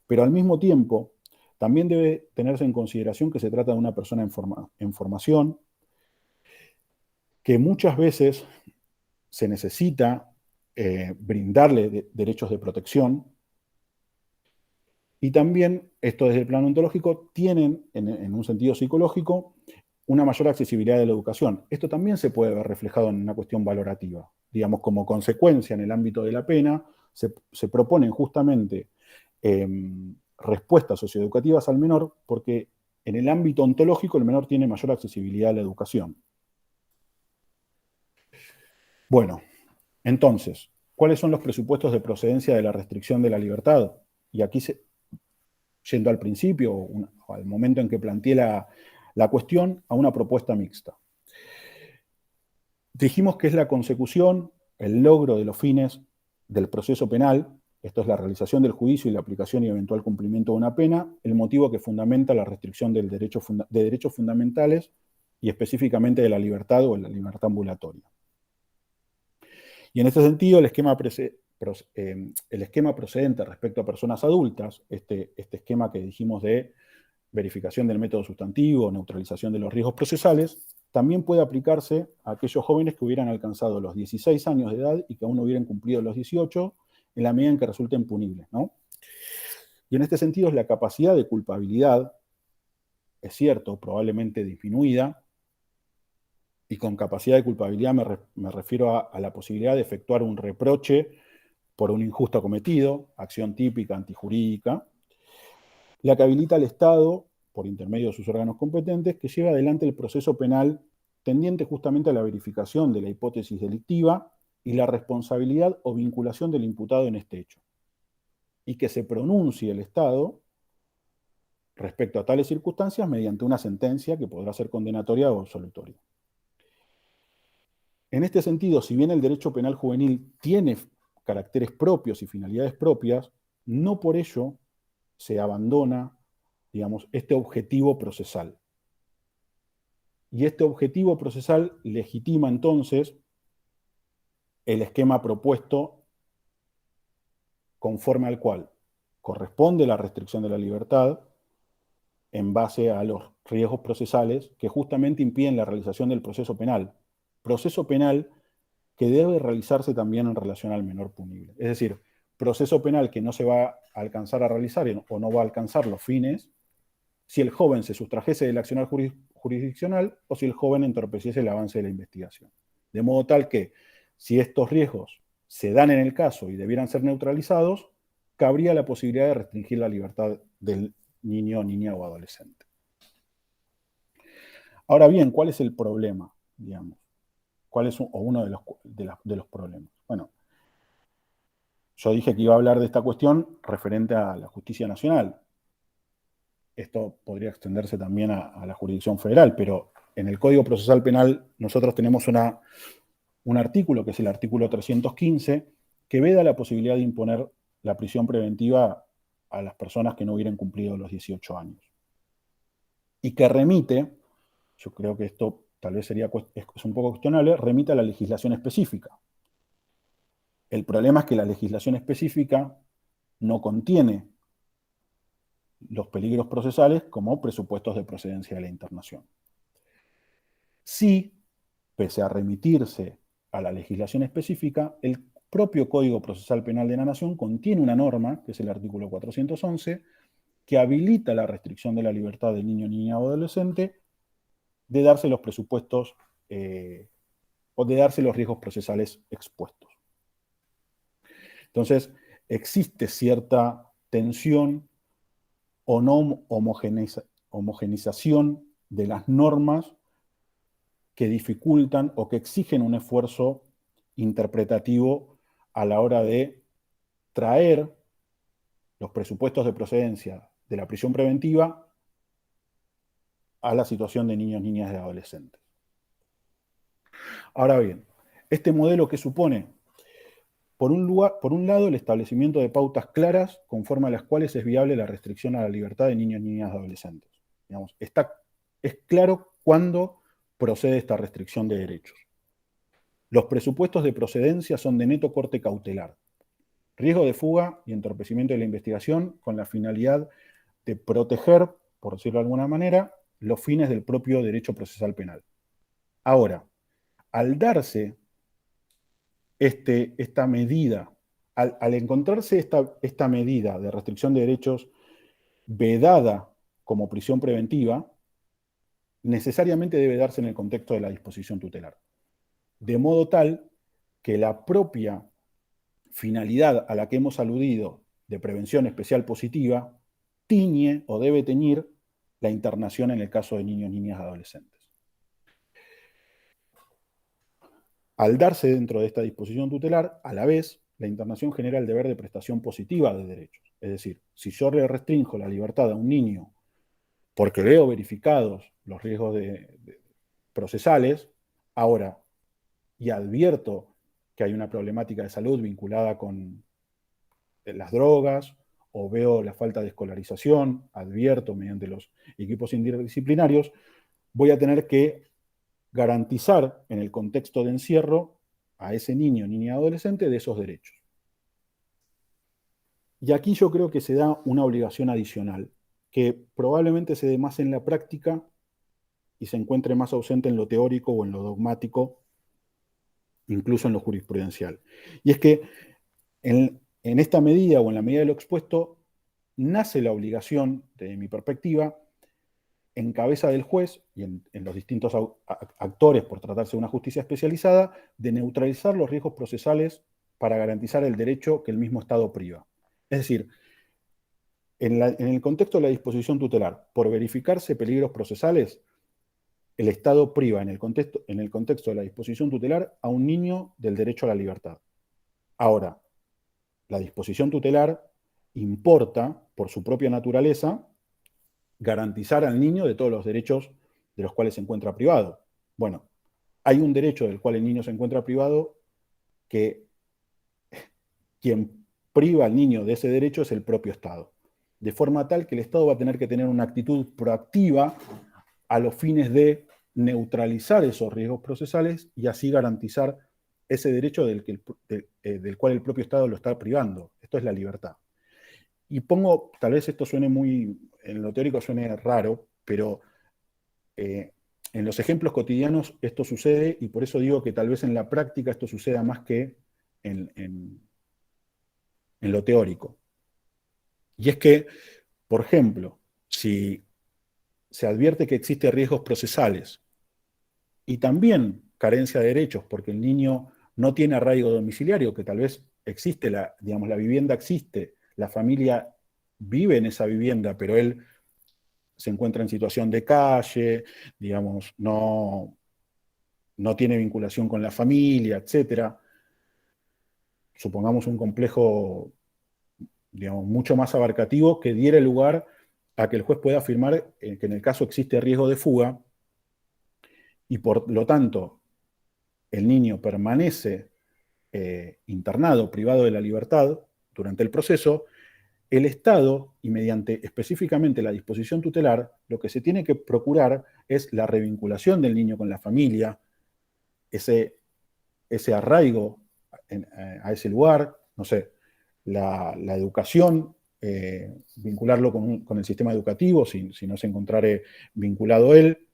Pero al mismo tiempo, también debe tenerse en consideración que se trata de una persona en formación, que muchas veces se necesita brindarle derechos de protección, y también, esto desde el plano ontológico, tienen, en un sentido psicológico, una mayor accesibilidad de la educación. Esto también se puede ver reflejado en una cuestión valorativa. Digamos, como consecuencia en el ámbito de la pena, se proponen justamente respuestas socioeducativas al menor, porque en el ámbito ontológico el menor tiene mayor accesibilidad a la educación. Bueno, entonces, ¿cuáles son los presupuestos de procedencia de la restricción de la libertad? Y aquí, yendo al principio, o al momento en que planteé la cuestión, a una propuesta mixta. Dijimos que es la consecución, el logro de los fines del proceso penal, esto es la realización del juicio y la aplicación y eventual cumplimiento de una pena, el motivo que fundamenta la restricción de derechos fundamentales y específicamente de la libertad o la libertad ambulatoria. Y en este sentido, el esquema procedente respecto a personas adultas, este esquema que dijimos de verificación del método sustantivo, neutralización de los riesgos procesales, también puede aplicarse a aquellos jóvenes que hubieran alcanzado los 16 años de edad y que aún no hubieran cumplido los 18, en la medida en que resulten punibles, ¿no? Y en este sentido, la capacidad de culpabilidad, es cierto, probablemente disminuida, y con capacidad de culpabilidad me refiero a la posibilidad de efectuar un reproche por un injusto cometido, acción típica, antijurídica, la que habilita al Estado, por intermedio de sus órganos competentes, que lleve adelante el proceso penal tendiente justamente a la verificación de la hipótesis delictiva y la responsabilidad o vinculación del imputado en este hecho. Y que se pronuncie el Estado respecto a tales circunstancias mediante una sentencia que podrá ser condenatoria o absolutoria. En este sentido, si bien el derecho penal juvenil tiene caracteres propios y finalidades propias, no por ello se abandona, digamos, este objetivo procesal. Y este objetivo procesal legitima entonces el esquema propuesto conforme al cual corresponde la restricción de la libertad en base a los riesgos procesales que justamente impiden la realización del proceso penal. Proceso penal que debe realizarse también en relación al menor punible. Es decir, proceso penal que no se va a alcanzar a realizar o no va a alcanzar los fines si el joven se sustrajese del accionar jurisdiccional o si el joven entorpeciese el avance de la investigación. De modo tal que, si estos riesgos se dan en el caso y debieran ser neutralizados, cabría la posibilidad de restringir la libertad del niño, niña o adolescente. Ahora bien, ¿cuál es el problema? Digamos, ¿cuál es uno de los problemas? Bueno, yo dije que iba a hablar de esta cuestión referente a la justicia nacional. Esto podría extenderse también a la jurisdicción federal, pero en el Código Procesal Penal nosotros tenemos un artículo, que es el artículo 315, que veda la posibilidad de imponer la prisión preventiva a las personas que no hubieran cumplido los 18 años. Y que remite, yo creo que esto tal vez es un poco cuestionable, remite a la legislación específica. El problema es que la legislación específica no contiene los peligros procesales como presupuestos de procedencia de la internación. Sí, pese a remitirse a la legislación específica, el propio Código Procesal Penal de la Nación contiene una norma, que es el artículo 411, que habilita la restricción de la libertad del niño, niña o adolescente de darse los presupuestos o de darse los riesgos procesales expuestos. Entonces, existe cierta tensión o no homogeneización de las normas que dificultan o que exigen un esfuerzo interpretativo a la hora de traer los presupuestos de procedencia de la prisión preventiva a la situación de niños, niñas y adolescentes. Ahora bien, este modelo que supone, por un lado, el establecimiento de pautas claras conforme a las cuales es viable la restricción a la libertad de niños, niñas y adolescentes. Digamos, es claro cuándo procede esta restricción de derechos. Los presupuestos de procedencia son de neto corte cautelar, riesgo de fuga y entorpecimiento de la investigación con la finalidad de proteger, por decirlo de alguna manera, los fines del propio derecho procesal penal. Ahora, al darse esta medida, al encontrarse esta medida de restricción de derechos vedada como prisión preventiva, necesariamente debe darse en el contexto de la disposición tutelar. De modo tal que la propia finalidad a la que hemos aludido de prevención especial positiva tiñe o debe teñir la internación en el caso de niños, niñas y adolescentes. Al darse dentro de esta disposición tutelar, a la vez, la internación genera el deber de prestación positiva de derechos. Es decir, si yo le restringo la libertad a un niño porque veo verificados los riesgos procesales, ahora, y advierto que hay una problemática de salud vinculada con las drogas, o veo la falta de escolarización, advierto mediante los equipos interdisciplinarios, voy a tener que garantizar en el contexto de encierro a ese niño, niña y adolescente de esos derechos. Y aquí yo creo que se da una obligación adicional, que probablemente se dé más en la práctica y se encuentre más ausente en lo teórico o en lo dogmático, incluso en lo jurisprudencial. Y es que en esta medida o en la medida de lo expuesto, nace la obligación, desde mi perspectiva, en cabeza del juez y en los distintos actores, por tratarse de una justicia especializada, de neutralizar los riesgos procesales para garantizar el derecho que el mismo Estado priva. Es decir, en el contexto de la disposición tutelar, por verificarse peligros procesales, el Estado priva en el contexto de la disposición tutelar a un niño del derecho a la libertad. Ahora, la disposición tutelar importa, por su propia naturaleza, garantizar al niño de todos los derechos de los cuales se encuentra privado. Bueno, hay un derecho del cual el niño se encuentra privado que quien priva al niño de ese derecho es el propio Estado. De forma tal que el Estado va a tener que tener una actitud proactiva a los fines de neutralizar esos riesgos procesales y así garantizar ese derecho del cual el propio Estado lo está privando. Esto es la libertad. Y tal vez esto suene en lo teórico suene raro, pero en los ejemplos cotidianos esto sucede y por eso digo que tal vez en la práctica esto suceda más que en lo teórico. Y es que, por ejemplo, si se advierte que existen riesgos procesales y también carencia de derechos porque el niño no tiene arraigo domiciliario, que tal vez existe, la vivienda existe, la familia vive en esa vivienda, pero él se encuentra en situación de calle, digamos, no tiene vinculación con la familia, etc. Supongamos un complejo, digamos, mucho más abarcativo que diera lugar a que el juez pueda afirmar que en el caso existe riesgo de fuga y por lo tanto el niño permanece internado, privado de la libertad durante el proceso. El Estado, y mediante específicamente la disposición tutelar, lo que se tiene que procurar es la revinculación del niño con la familia, ese arraigo a ese lugar, no sé, la educación vincularlo con el sistema educativo, si no se encontrare vinculado él.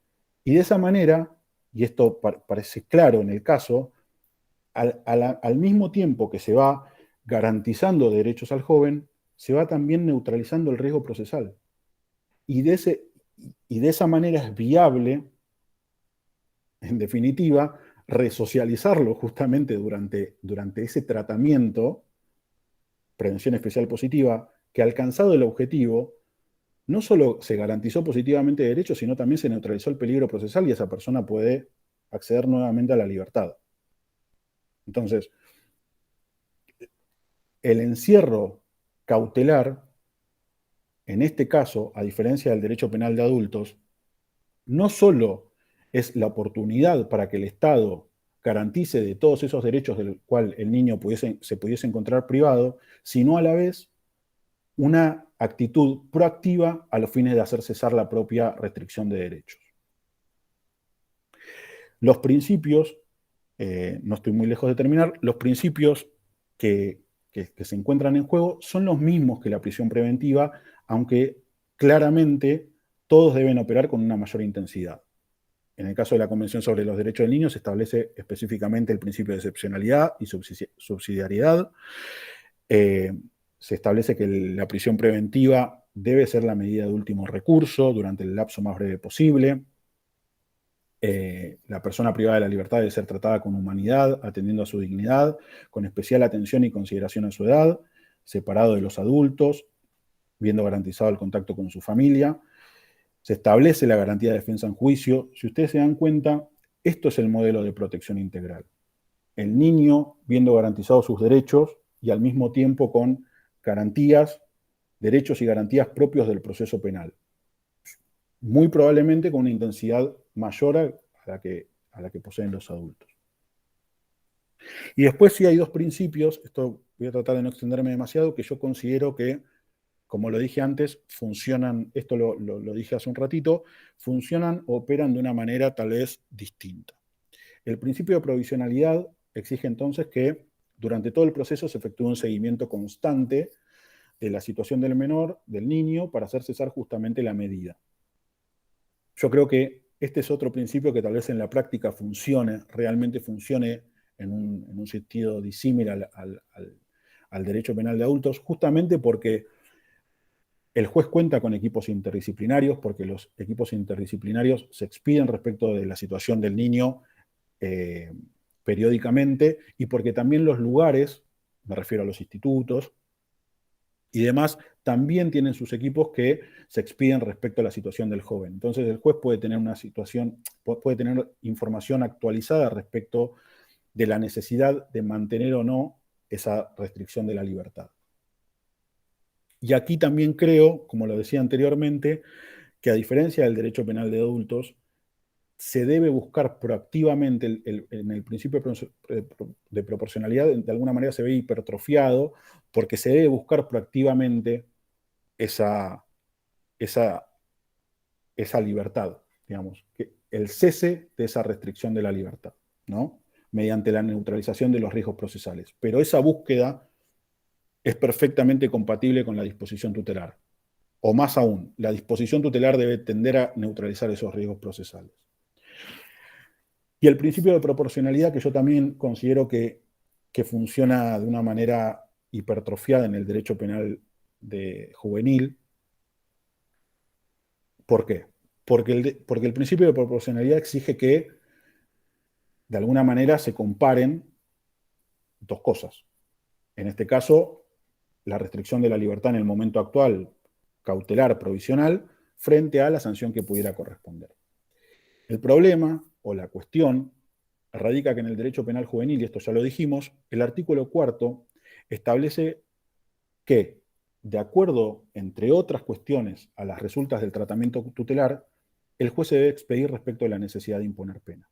Y de esa manera, y esto parece claro en el caso, al mismo tiempo que se va garantizando derechos al joven, se va también neutralizando el riesgo procesal. Y de esa manera es viable, en definitiva, resocializarlo justamente durante ese tratamiento, prevención especial positiva, que alcanzado el objetivo, no solo se garantizó positivamente derechos, sino también se neutralizó el peligro procesal y esa persona puede acceder nuevamente a la libertad. Entonces, el encierro cautelar, en este caso, a diferencia del derecho penal de adultos, no solo es la oportunidad para que el Estado garantice de todos esos derechos del cual el niño se pudiese encontrar privado, sino a la vez una actitud proactiva a los fines de hacer cesar la propia restricción de derechos. Los principios, no estoy muy lejos de terminar, los principios que se encuentran en juego son los mismos que la prisión preventiva, aunque claramente todos deben operar con una mayor intensidad. En el caso de la Convención sobre los Derechos del Niño se establece específicamente el principio de excepcionalidad y subsidiariedad. Se establece que la prisión preventiva debe ser la medida de último recurso durante el lapso más breve posible. La persona privada de la libertad debe ser tratada con humanidad, atendiendo a su dignidad, con especial atención y consideración a su edad, separado de los adultos, viendo garantizado el contacto con su familia. Se establece la garantía de defensa en juicio. Si ustedes se dan cuenta, esto es el modelo de protección integral. El niño viendo garantizados sus derechos y al mismo tiempo con garantías, derechos y garantías propios del proceso penal. Muy probablemente con una intensidad mayor a la que poseen los adultos. Y después sí hay dos principios, esto voy a tratar de no extenderme demasiado, que yo considero que, como lo dije antes, funcionan, esto lo dije hace un ratito, funcionan o operan de una manera tal vez distinta. El principio de provisionalidad exige entonces que durante todo el proceso se efectúe un seguimiento constante de la situación del menor, del niño, para hacer cesar justamente la medida. Yo creo que este es otro principio que tal vez en la práctica realmente funcione en un sentido disímil al derecho penal de adultos, justamente porque el juez cuenta con equipos interdisciplinarios, porque los equipos interdisciplinarios se expiden respecto de la situación del niño periódicamente, y porque también los lugares, me refiero a los institutos y demás, también tienen sus equipos que se expiden respecto a la situación del joven. Entonces el juez puede tener puede tener información actualizada respecto de la necesidad de mantener o no esa restricción de la libertad. Y aquí también creo, como lo decía anteriormente, que a diferencia del derecho penal de adultos, se debe buscar proactivamente en el principio de proporcionalidad, de alguna manera se ve hipertrofiado, porque se debe buscar proactivamente esa libertad, digamos, el cese de esa restricción de la libertad, ¿no? Mediante la neutralización de los riesgos procesales. Pero esa búsqueda es perfectamente compatible con la disposición tutelar. O más aún, la disposición tutelar debe tender a neutralizar esos riesgos procesales. Y el principio de proporcionalidad, que yo también considero que funciona de una manera hipertrofiada en el derecho penal juvenil. ¿Por qué? Porque el principio de proporcionalidad exige que, de alguna manera, se comparen dos cosas. En este caso, la restricción de la libertad en el momento actual, cautelar, provisional, frente a la sanción que pudiera corresponder. El problema o la cuestión radica que en el derecho penal juvenil, y esto ya lo dijimos, el artículo 4 establece que, de acuerdo, entre otras cuestiones, a las resultas del tratamiento tutelar, el juez se debe expedir respecto de la necesidad de imponer pena.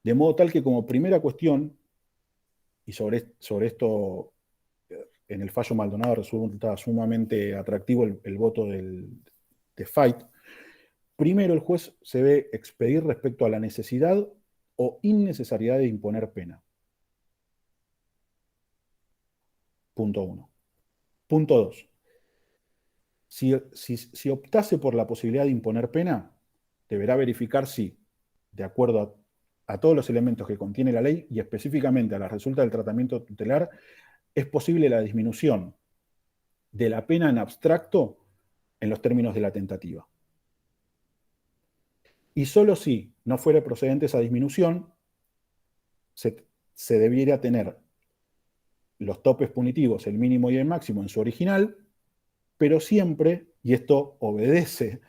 De modo tal que, como primera cuestión, y sobre esto en el fallo Maldonado resulta sumamente atractivo el voto de Fait, primero el juez se debe expedir respecto a la necesidad o innecesariedad de imponer pena. Punto 1. Punto 2. Si optase por la posibilidad de imponer pena, deberá verificar si, de acuerdo a todos los elementos que contiene la ley y específicamente a la resulta del tratamiento tutelar, es posible la disminución de la pena en abstracto en los términos de la tentativa. Y solo si no fuera procedente esa disminución, se debiera tener los topes punitivos, el mínimo y el máximo, en su original, pero siempre, y esto obedece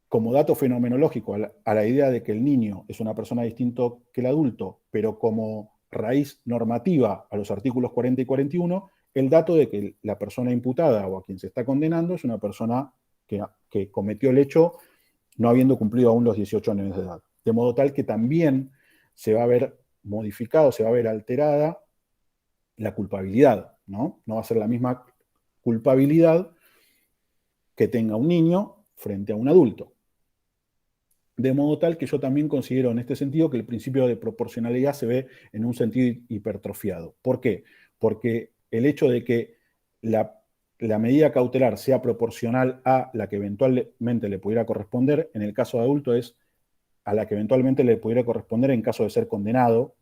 como dato fenomenológico a la idea de que el niño es una persona distinto que el adulto, pero como raíz normativa a los artículos 40 y 41, el dato de que la persona imputada o a quien se está condenando es una persona que cometió el hecho no habiendo cumplido aún los 18 años de edad. De modo tal que también se va a ver modificado, se va a ver alterada la culpabilidad, ¿no? No va a ser la misma culpabilidad que tenga un niño frente a un adulto. De modo tal que yo también considero en este sentido que el principio de proporcionalidad se ve en un sentido hipertrofiado. ¿Por qué? Porque el hecho de que la medida cautelar sea proporcional a la que eventualmente le pudiera corresponder, en el caso de adulto es a la que eventualmente le pudiera corresponder en caso de ser condenado.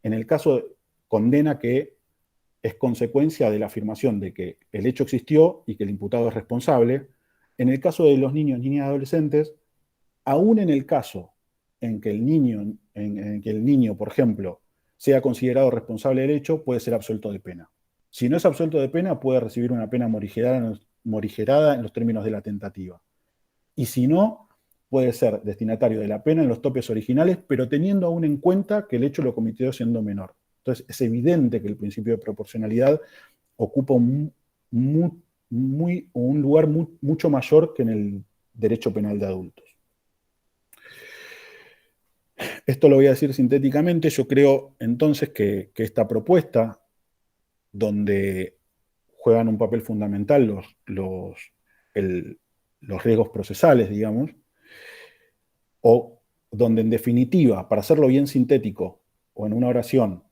En el caso de condena que es consecuencia de la afirmación de que el hecho existió y que el imputado es responsable. En el caso de los niños, niñas y adolescentes, aún en el caso en que en que el niño, por ejemplo, sea considerado responsable del hecho, puede ser absuelto de pena. Si no es absuelto de pena, puede recibir una pena morigerada en los términos de la tentativa. Y si no, puede ser destinatario de la pena en los topes originales, pero teniendo aún en cuenta que el hecho lo cometió siendo menor. Entonces, es evidente que el principio de proporcionalidad ocupa un lugar mucho mayor que en el derecho penal de adultos. Esto lo voy a decir sintéticamente. Yo creo entonces que esta propuesta, donde juegan un papel fundamental los riesgos procesales, digamos, o donde en definitiva, para hacerlo bien sintético o en una oración,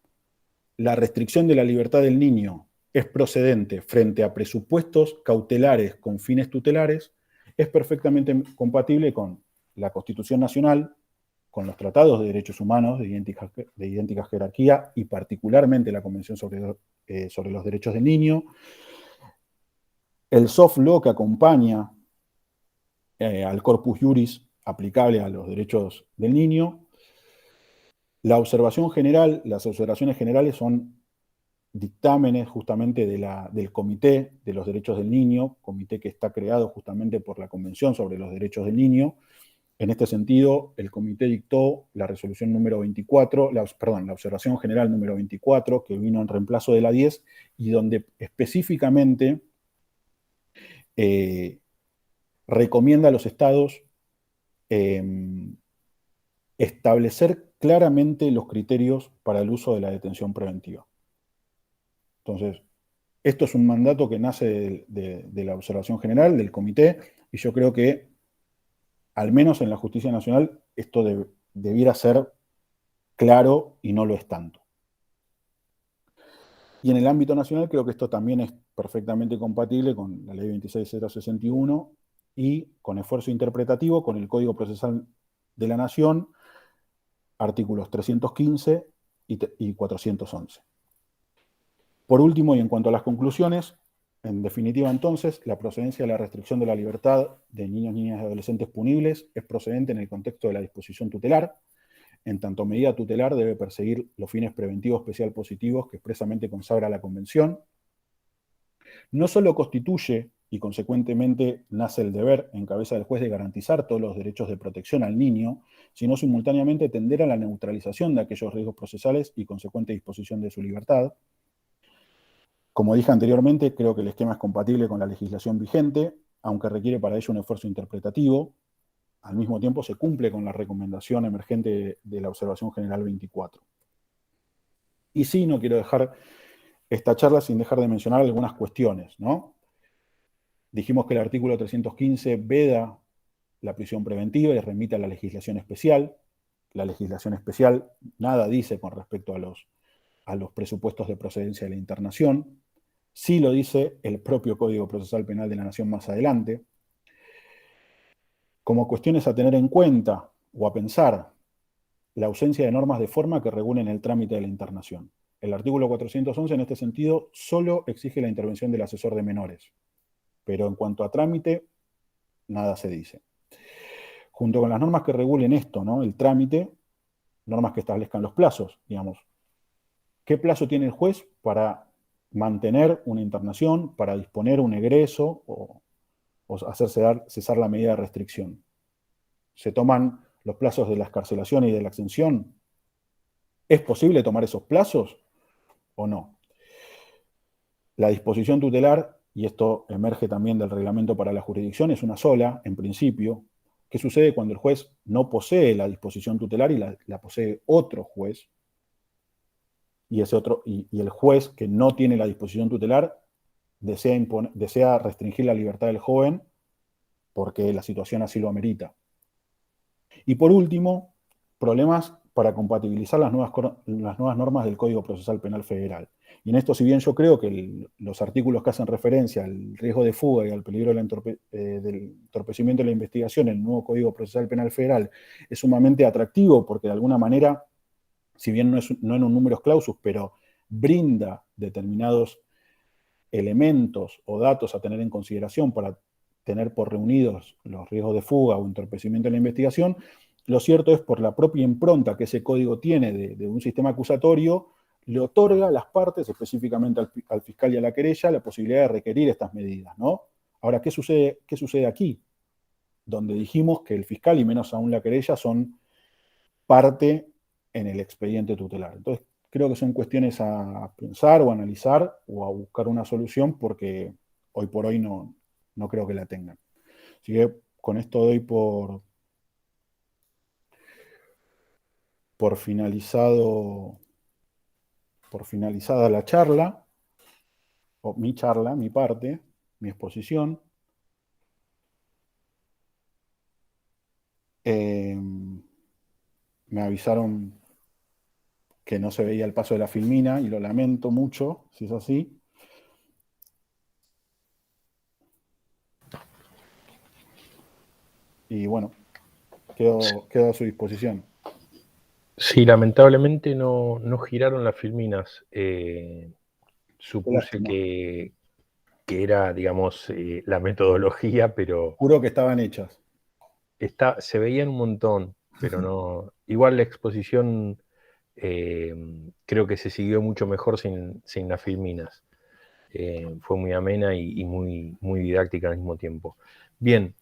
la restricción de la libertad del niño es procedente frente a presupuestos cautelares con fines tutelares, es perfectamente compatible con la Constitución Nacional, con los tratados de derechos humanos de idéntica jerarquía y particularmente la Convención sobre los Derechos del Niño, el soft law que acompaña al corpus juris aplicable a los derechos del niño. La observación general, las observaciones generales son dictámenes justamente del Comité de los Derechos del Niño, comité que está creado justamente por la Convención sobre los Derechos del Niño. En este sentido, el comité dictó la resolución número 24, la observación general número 24, que vino en reemplazo de la 10, y donde específicamente recomienda a los estados establecer claramente los criterios para el uso de la detención preventiva. Entonces, esto es un mandato que nace de la observación general, del comité, y yo creo que, al menos en la justicia nacional, esto debiera ser claro y no lo es tanto. Y en el ámbito nacional creo que esto también es perfectamente compatible con la ley 26061 y con esfuerzo interpretativo con el Código Procesal de la Nación, artículos 315 y 411. Por último, y en cuanto a las conclusiones, en definitiva entonces, la procedencia de la restricción de la libertad de niños, niñas y adolescentes punibles es procedente en el contexto de la disposición tutelar. En tanto medida tutelar debe perseguir los fines preventivos especial positivos que expresamente consagra la Convención. No solo constituye y consecuentemente nace el deber en cabeza del juez de garantizar todos los derechos de protección al niño, sino simultáneamente tender a la neutralización de aquellos riesgos procesales y consecuente disposición de su libertad. Como dije anteriormente, creo que el esquema es compatible con la legislación vigente, aunque requiere para ello un esfuerzo interpretativo. Al mismo tiempo se cumple con la recomendación emergente de la Observación General 24. Y sí, no quiero dejar esta charla sin dejar de mencionar algunas cuestiones, ¿no? Dijimos que el artículo 315 veda la prisión preventiva y remite a la legislación especial. La legislación especial nada dice con respecto a los presupuestos de procedencia de la internación. Sí lo dice el propio Código Procesal Penal de la Nación más adelante. Como cuestiones a tener en cuenta o a pensar, la ausencia de normas de forma que regulen el trámite de la internación. El artículo 411 en este sentido solo exige la intervención del asesor de menores, pero en cuanto a trámite, nada se dice. Junto con las normas que regulen esto, ¿no? El trámite, normas que establezcan los plazos, digamos. ¿Qué plazo tiene el juez para mantener una internación, para disponer un egreso o hacer cesar la medida de restricción? ¿Se toman los plazos de la excarcelación y de la exención? ¿Es posible tomar esos plazos o no? La disposición tutelar, y esto emerge también del reglamento para la jurisdicción, es una sola, en principio. ¿Qué sucede cuando el juez no posee la disposición tutelar y la posee otro juez? Y el juez que no tiene la disposición tutelar desea restringir la libertad del joven porque la situación así lo amerita. Y por último, problemas para compatibilizar las nuevas normas del Código Procesal Penal Federal. Y en esto, si bien yo creo que los artículos que hacen referencia al riesgo de fuga y al peligro del entorpecimiento de la investigación en el nuevo Código Procesal Penal Federal es sumamente atractivo porque de alguna manera, si bien no en un números clausus, pero brinda determinados elementos o datos a tener en consideración para tener por reunidos los riesgos de fuga o entorpecimiento de la investigación, lo cierto es por la propia impronta que ese código tiene de un sistema acusatorio, le otorga a las partes, específicamente al fiscal y a la querella, la posibilidad de requerir estas medidas, ¿no? Ahora, ¿qué sucede aquí? Donde dijimos que el fiscal y menos aún la querella son parte en el expediente tutelar. Entonces, creo que son cuestiones a pensar o a analizar o a buscar una solución porque hoy por hoy no creo que la tengan. Así que con esto doy por finalizada la charla, o mi charla, mi parte, mi exposición. Me avisaron que no se veía el paso de la filmina y lo lamento mucho, si es así. Y bueno, quedo a su disposición. Sí, lamentablemente no giraron las filminas. Qué Supuse lástima. que era, digamos, la metodología, pero Juro que estaban hechas. se veían un montón, pero no. Igual la exposición eh, creo que se siguió mucho mejor sin las filminas. Fue muy amena y muy didáctica al mismo tiempo. Bien,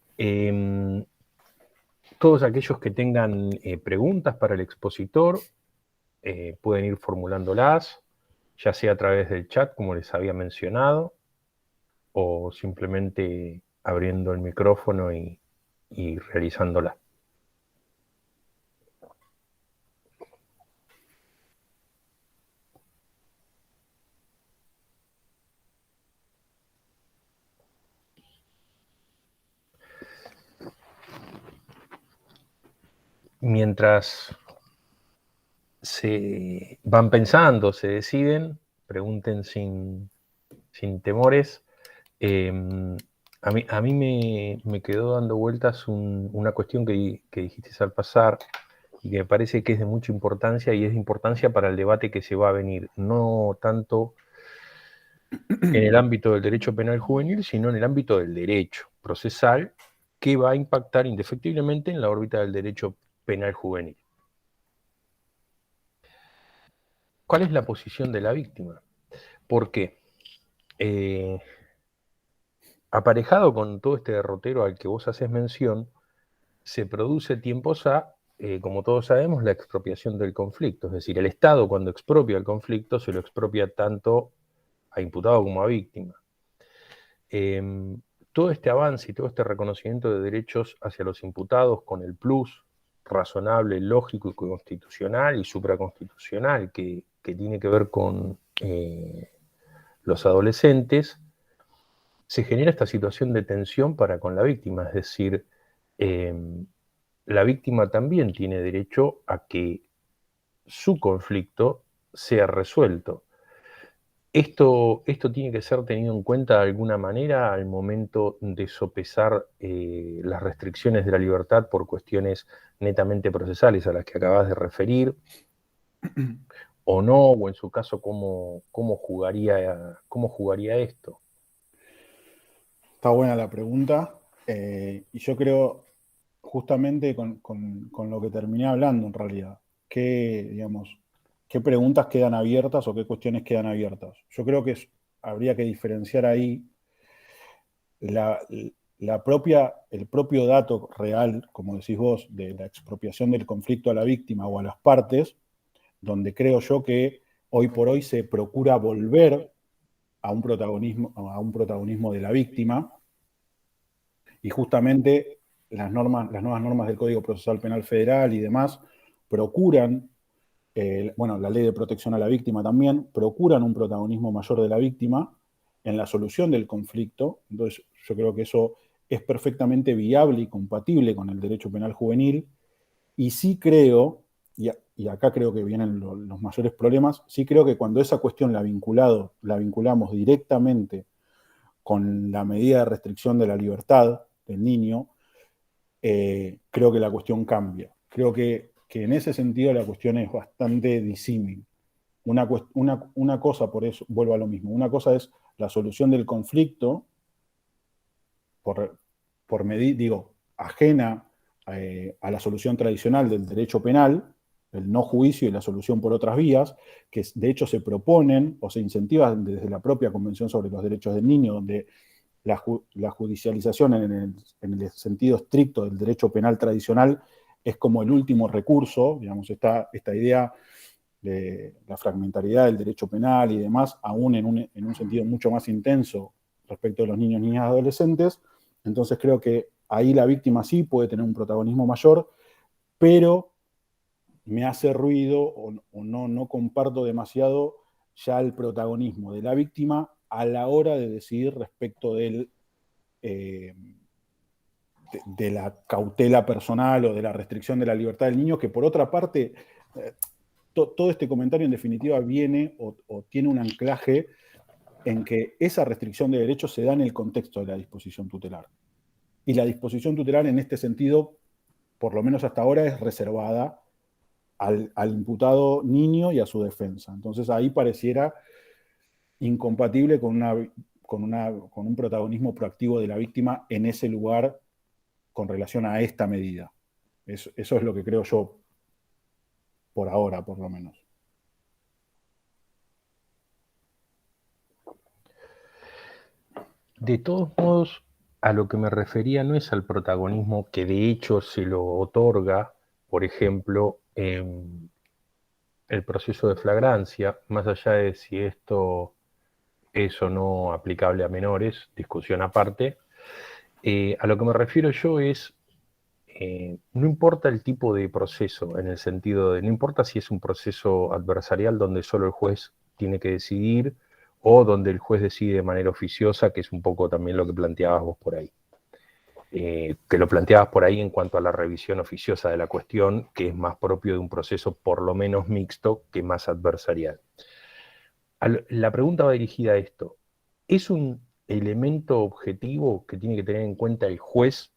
todos aquellos que tengan preguntas para el expositor pueden ir formulándolas, ya sea a través del chat, como les había mencionado, o simplemente abriendo el micrófono y realizándola. Mientras se van pensando, se deciden, pregunten sin temores. A mí me quedó dando vueltas una cuestión que dijiste al pasar y que me parece que es de mucha importancia y es de importancia para el debate que se va a venir, no tanto en el ámbito del derecho penal juvenil, sino en el ámbito del derecho procesal, que va a impactar indefectiblemente en la órbita del derecho penal juvenil. ¿Cuál es la posición de la víctima? ¿Por qué? Aparejado con todo este derrotero al que vos haces mención, se produce tiempos como todos sabemos, la expropiación del conflicto. Es decir, el Estado cuando expropia el conflicto se lo expropia tanto a imputado como a víctima. Todo este avance y todo este reconocimiento de derechos hacia los imputados con el plus razonable, lógico y constitucional y supraconstitucional que tiene que ver con los adolescentes, se genera esta situación de tensión para con la víctima, es decir, la víctima también tiene derecho a que su conflicto sea resuelto. Esto tiene que ser tenido en cuenta de alguna manera al momento de sopesar las restricciones de la libertad por cuestiones netamente procesales a las que acabas de referir, o no, o en su caso, ¿cómo jugaría esto? Está buena la pregunta. Y yo creo, justamente con lo que terminé hablando en realidad, digamos, qué preguntas quedan abiertas o qué cuestiones quedan abiertas. Yo creo que habría que diferenciar ahí la, el propio dato real, como decís vos, de la expropiación del conflicto a la víctima o a las partes, donde creo yo que hoy por hoy se procura volver a un protagonismo de la víctima, y justamente las nuevas normas del Código Procesal Penal Federal y demás procuran, bueno, la ley de protección a la víctima también, procuran un protagonismo mayor de la víctima en la solución del conflicto. Entonces, yo creo que eso es perfectamente viable y compatible con el derecho penal juvenil. Y sí creo, y acá creo que vienen los mayores problemas, sí creo que cuando esa cuestión la vinculamos directamente con la medida de restricción de la libertad del niño, creo que la cuestión cambia. Creo que en ese sentido la cuestión es bastante disímil. Una cosa, por eso vuelvo a lo mismo, una cosa es la solución del conflicto digo, ajena a la solución tradicional del derecho penal, el no juicio y la solución por otras vías, que de hecho se proponen o se incentivan desde la propia Convención sobre los Derechos del Niño, donde la judicialización en el sentido estricto del derecho penal tradicional es como el último recurso, digamos, esta idea de la fragmentariedad del derecho penal y demás, aún en un sentido mucho más intenso respecto de los niños, niñas y adolescentes. Entonces creo que ahí la víctima sí puede tener un protagonismo mayor, pero me hace ruido o no comparto demasiado ya el protagonismo de la víctima a la hora de decidir respecto eh, de la cautela personal o de la restricción de la libertad del niño, que por otra parte, todo este comentario en definitiva viene o tiene un anclaje en que esa restricción de derechos se da en el contexto de la disposición tutelar. Y la disposición tutelar en este sentido, por lo menos hasta ahora, es reservada al imputado niño y a su defensa. Entonces ahí pareciera incompatible con un protagonismo proactivo de la víctima en ese lugar con relación a esta medida. Eso es lo que creo yo, por ahora, por lo menos. De todos modos, a lo que me refería no es al protagonismo que de hecho se lo otorga, por ejemplo, en el proceso de flagrancia, más allá de si esto es o no aplicable a menores, discusión aparte. A lo que me refiero yo es, no importa el tipo de proceso, en el sentido de, no importa si es un proceso adversarial donde solo el juez tiene que decidir o donde el juez decide de manera oficiosa, que es un poco también lo que planteabas vos por ahí. Que lo planteabas por ahí en cuanto a la revisión oficiosa de la cuestión, que es más propio de un proceso por lo menos mixto que más adversarial. La pregunta va dirigida a esto. ¿Es un elemento objetivo que tiene que tener en cuenta el juez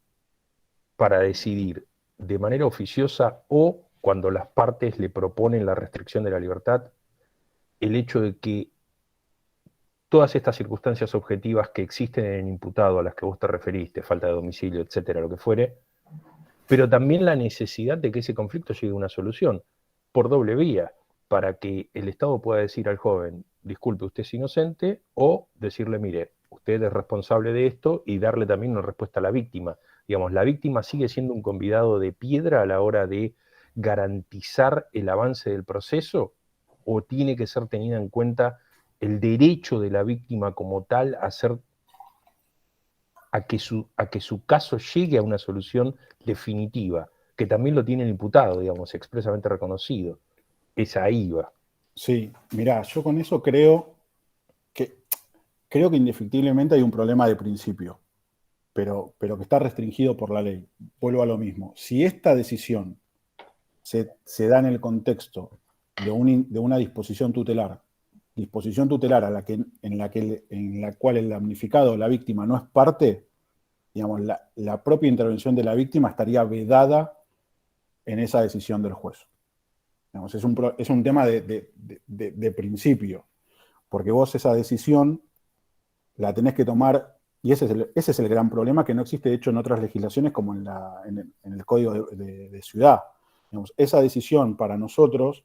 para decidir de manera oficiosa o cuando las partes le proponen la restricción de la libertad, el hecho de que todas estas circunstancias objetivas que existen en el imputado a las que vos te referiste, falta de domicilio, etcétera, lo que fuere, pero también la necesidad de que ese conflicto llegue a una solución por doble vía, para que el Estado pueda decir al joven, disculpe, usted es inocente, o decirle, mire, usted es responsable de esto, y darle también una respuesta a la víctima. Digamos, la víctima sigue siendo un convidado de piedra a la hora de garantizar el avance del proceso, o tiene que ser tenida en cuenta el derecho de la víctima como tal a que su caso llegue a una solución definitiva, que también lo tiene el imputado, digamos, expresamente reconocido. Esa IVA. Sí, mirá, yo con eso que, creo que indefectiblemente hay un problema de principio, pero que está restringido por la ley. Vuelvo a lo mismo. Si esta decisión se da en el contexto de una disposición tutelar disposición tutelar en la cual el damnificado o la víctima no es parte, digamos, la propia intervención de la víctima estaría vedada en esa decisión del juez. Digamos, es un tema de principio, porque vos esa decisión la tenés que tomar, y ese es el gran problema que no existe, de hecho, en otras legislaciones como en el Código de Ciudad. Digamos, esa decisión para nosotros,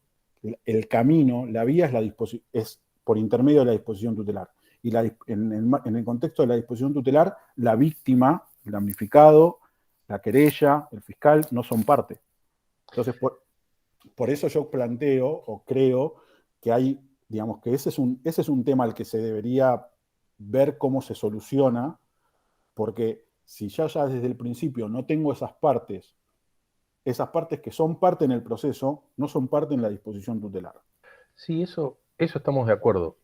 el camino, la vía es por intermedio de la disposición tutelar. Y en el contexto de la disposición tutelar, la víctima, el damnificado, la querella, el fiscal, no son parte. Entonces, por eso yo planteo o creo que hay, digamos, que ese es un tema al que se debería ver cómo se soluciona, porque si ya desde el principio no tengo esas partes que son parte en el proceso, no son parte en la disposición tutelar. Sí, eso estamos de acuerdo.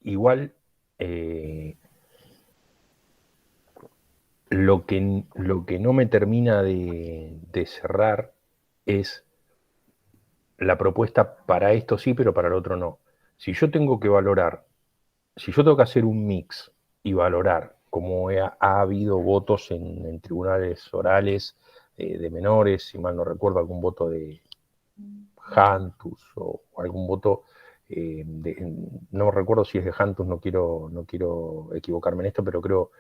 Igual, lo que no me termina de cerrar es la propuesta para esto sí, pero para el otro no. Si yo tengo que valorar, si yo tengo que hacer un mix y valorar, como ha habido votos en tribunales orales de menores, si mal no recuerdo, algún voto de Jantus o algún voto, no recuerdo si es de Jantus, no quiero equivocarme en esto, pero creo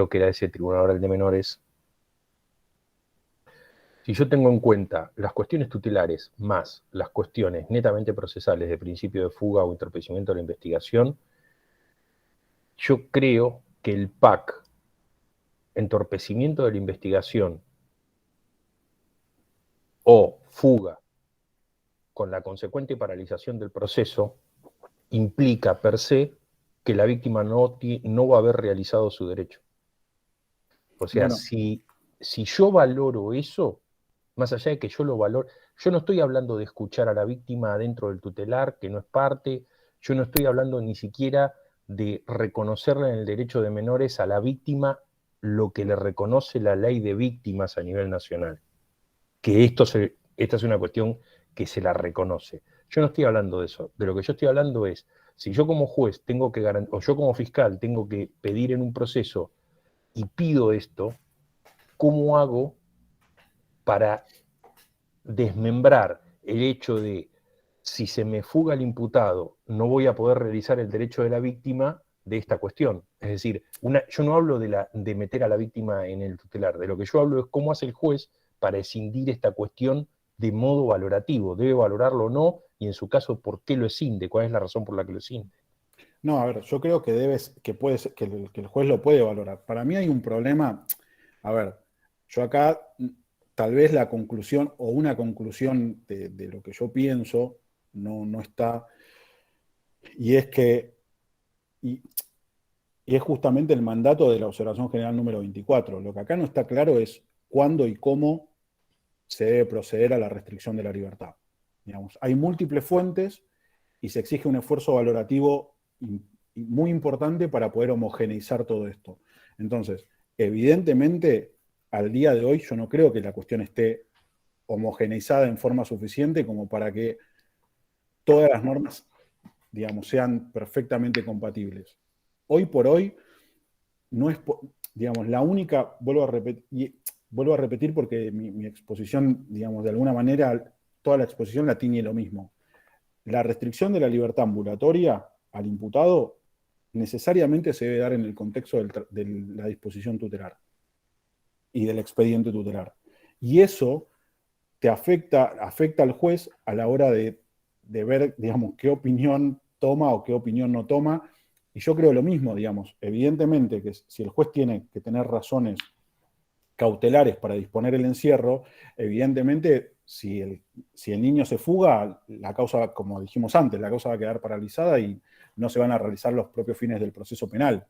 que era ese tribunal oral de menores. Si yo tengo en cuenta las cuestiones tutelares más las cuestiones netamente procesales de principio de fuga o entorpecimiento de la investigación, yo creo que el PAC, entorpecimiento de la investigación o fuga con la consecuente paralización del proceso, implica per se que la víctima no va a haber realizado su derecho. O sea, Bueno, si yo valoro eso, más allá de que yo lo valoro, yo no estoy hablando de escuchar a la víctima dentro del tutelar, que no es parte, yo no estoy hablando ni siquiera de reconocerle en el derecho de menores a la víctima lo que le reconoce la ley de víctimas a nivel nacional, que esta es una cuestión que se la reconoce. Yo no estoy hablando de eso, de lo que yo estoy hablando es, si yo como juez tengo que o yo como fiscal tengo que pedir en un proceso y pido esto, ¿cómo hago para desmembrar el hecho de si se me fuga el imputado, no voy a poder realizar el derecho de la víctima de esta cuestión? Es decir, yo no hablo de meter a la víctima en el tutelar, de lo que yo hablo es cómo hace el juez para escindir esta cuestión de modo valorativo, debe valorarlo o no, y en su caso, ¿por qué lo escinde? ¿Cuál es la razón por la que lo escinde? no, a ver, yo creo que el juez lo puede valorar. Para mí hay un problema, a ver, yo acá tal vez la conclusión o una conclusión de lo que yo pienso no está, y es que, y, y es justamente el mandato de la Observación General número 24. Lo que acá no está claro es cuándo y cómo se debe proceder a la restricción de la libertad. Digamos, hay múltiples fuentes y se exige un esfuerzo valorativo muy importante para poder homogeneizar todo esto. Entonces, evidentemente, al día de hoy yo no creo que la cuestión esté homogeneizada en forma suficiente como para que todas las normas, digamos, sean perfectamente compatibles. Hoy por hoy, no es, digamos, la única, vuelvo a repetir porque mi exposición, digamos, de alguna manera, toda la exposición la tiñe lo mismo. La restricción de la libertad ambulatoria al imputado necesariamente se debe dar en el contexto de la disposición tutelar y del expediente tutelar. Y eso te afecta al juez a la hora de ver, digamos, qué opinión toma o qué opinión no toma. Y yo creo lo mismo, digamos, evidentemente que si el juez tiene que tener razones cautelares para disponer el encierro, evidentemente, si el niño se fuga, la causa, como dijimos antes, la causa va a quedar paralizada y no se van a realizar los propios fines del proceso penal.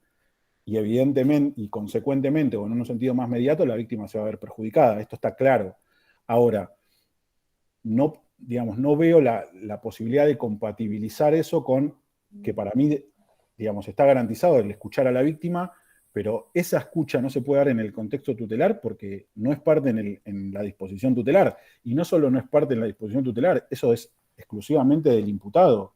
Y evidentemente, y consecuentemente, o en un sentido más mediato, la víctima se va a ver perjudicada. Esto está claro. Ahora, no, digamos, no veo la posibilidad de compatibilizar eso con que para mí, digamos, está garantizado el escuchar a la víctima, pero esa escucha no se puede dar en el contexto tutelar porque no es parte en la disposición tutelar. Y no solo no es parte en la disposición tutelar, eso es exclusivamente del imputado.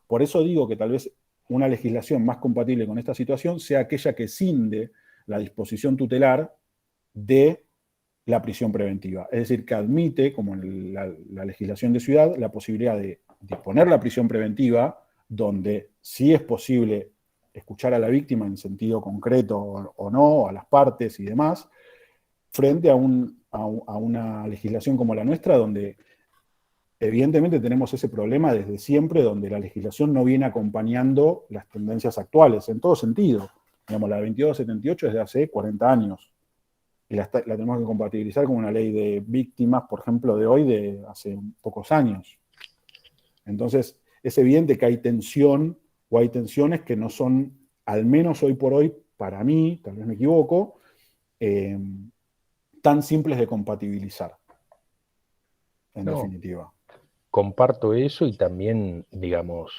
Por eso digo que tal vez una legislación más compatible con esta situación sea aquella que cinde la disposición tutelar de la prisión preventiva. Es decir, que admite, como en la legislación de ciudad, la posibilidad de disponer la prisión preventiva, donde sí es posible escuchar a la víctima en sentido concreto o no, a las partes y demás, frente a una legislación como la nuestra, donde evidentemente tenemos ese problema desde siempre, donde la legislación no viene acompañando las tendencias actuales, en todo sentido. Digamos, la 2278 es de hace 40 años, y la tenemos que compatibilizar con una ley de víctimas, por ejemplo, de hoy, de hace pocos años. Entonces, es evidente que hay tensión o hay tensiones que no son, al menos hoy por hoy, para mí, tal vez me equivoco, tan simples de compatibilizar, en No, definitiva. comparto eso y también, digamos,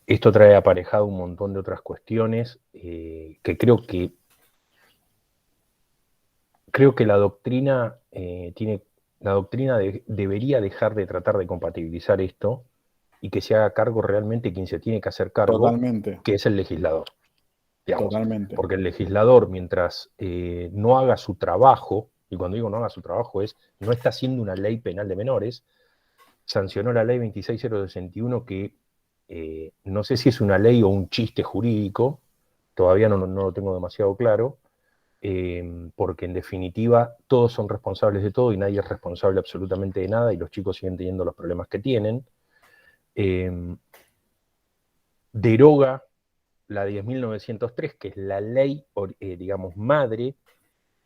esto trae aparejado un montón de otras cuestiones que creo que la doctrina debería dejar de tratar de compatibilizar esto y que se haga cargo realmente quien se tiene que hacer cargo, Totalmente, que es el legislador, digamos. totalmente. Porque el legislador, mientras no haga su trabajo, y cuando digo no haga su trabajo es, no está haciendo una ley penal de menores, sancionó la ley 26061 que no sé si es una ley o un chiste jurídico, todavía no lo tengo demasiado claro, porque en definitiva todos son responsables de todo y nadie es responsable absolutamente de nada y los chicos siguen teniendo los problemas que tienen. Deroga la 10.903, que es la ley, digamos, madre,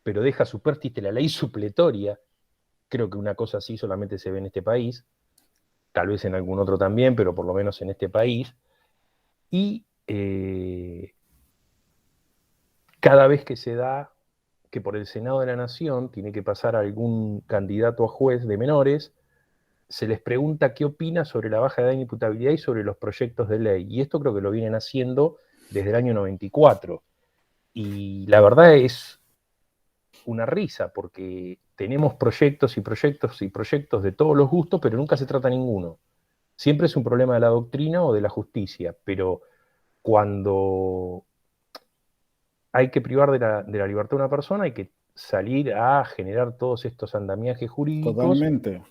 pero deja superstite la ley supletoria. Creo que una cosa así solamente se ve en este país, tal vez en algún otro también, pero por lo menos en este país. Y cada vez que se da que por el Senado de la Nación tiene que pasar algún candidato a juez de menores, se les pregunta qué opina sobre la baja edad de imputabilidad y sobre los proyectos de ley. Y esto creo que lo vienen haciendo desde el año 94. Y la verdad es una risa, porque tenemos proyectos y proyectos y proyectos de todos los gustos, pero nunca se trata ninguno. Siempre es un problema de la doctrina o de la justicia, pero cuando hay que privar de la libertad a una persona, hay que salir a generar todos estos andamiajes jurídicos Totalmente.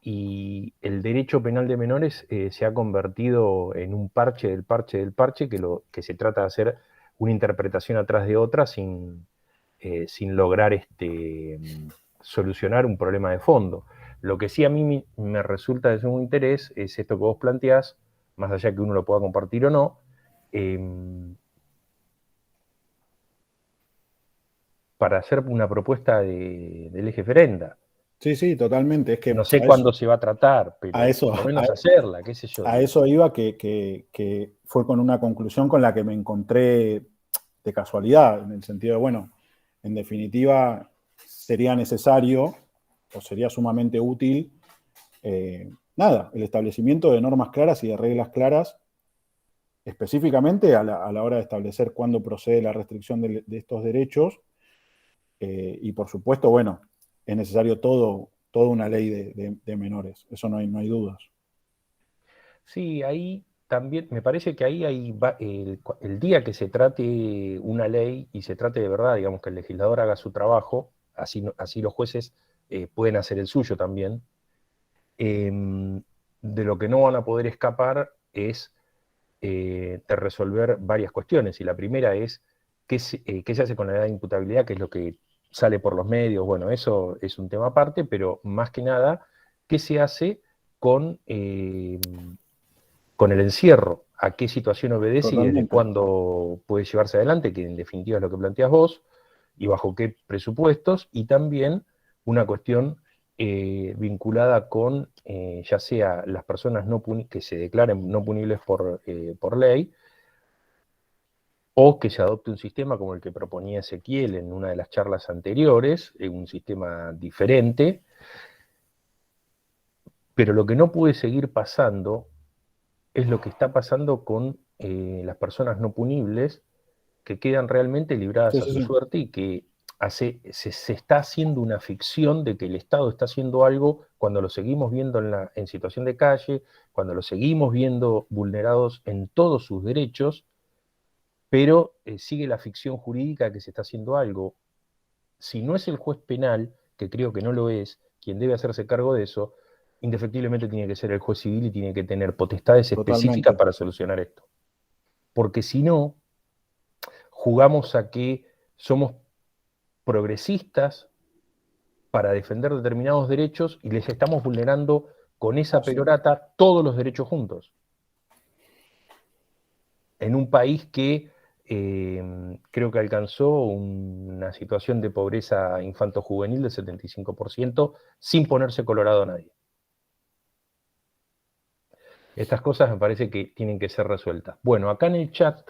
y el derecho penal de menores se ha convertido en un parche del parche del parche que se trata de hacer una interpretación atrás de otra sin lograr solucionar un problema de fondo. Lo que sí a mí me resulta de sumo interés es esto que vos planteás, más allá que uno lo pueda compartir o no, para hacer una propuesta del eje Ferenda. Sí, sí, totalmente. Es que No sé cuándo se va a tratar, a pero eso, por lo menos hacerla, qué sé yo. a eso iba, que fue con una conclusión con la que me encontré de casualidad, en el sentido de, bueno, en definitiva, sería necesario o sería sumamente útil, nada, el establecimiento de normas claras y de reglas claras, específicamente a la hora de establecer cuándo procede la restricción de estos derechos. Y por supuesto, bueno, es necesario toda una ley de menores, eso no hay dudas. Sí, ahí también, me parece que ahí el día que se trate una ley y se trate de verdad, digamos, que el legislador haga su trabajo, así los jueces pueden hacer el suyo también, de lo que no van a poder escapar es de resolver varias cuestiones. Y la primera es, ¿qué se hace con la edad de imputabilidad? Que es lo que sale por los medios. Bueno, eso es un tema aparte, pero más que nada, ¿qué se hace con el encierro? ¿A qué situación obedece y desde Totalmente. cuándo puede llevarse adelante? Que en definitiva es lo que planteas vos, y bajo qué presupuestos, y también una cuestión vinculada con ya sea las personas que se declaren no punibles por ley, o que se adopte un sistema como el que proponía Ezequiel en una de las charlas anteriores, un sistema diferente, pero lo que no puede seguir pasando es lo que está pasando con las personas no punibles que quedan realmente Sí, libradas a sí, su sí. suerte y que se está haciendo una ficción de que el Estado está haciendo algo cuando lo seguimos viendo en situación de calle, cuando lo seguimos viendo vulnerados en todos sus derechos, pero sigue la ficción jurídica que se está haciendo algo. Si no es el juez penal, que creo que no lo es, quien debe hacerse cargo de eso, indefectiblemente tiene que ser el juez civil y tiene que tener potestades específicas Totalmente. para solucionar esto. Porque si no, jugamos a que somos progresistas para defender determinados derechos y les estamos vulnerando con esa perorata todos los derechos juntos. En un país que creo que alcanzó una situación de pobreza infanto-juvenil del 75% sin ponerse colorado a nadie. Estas cosas me parece que tienen que ser resueltas. Bueno, acá en el chat,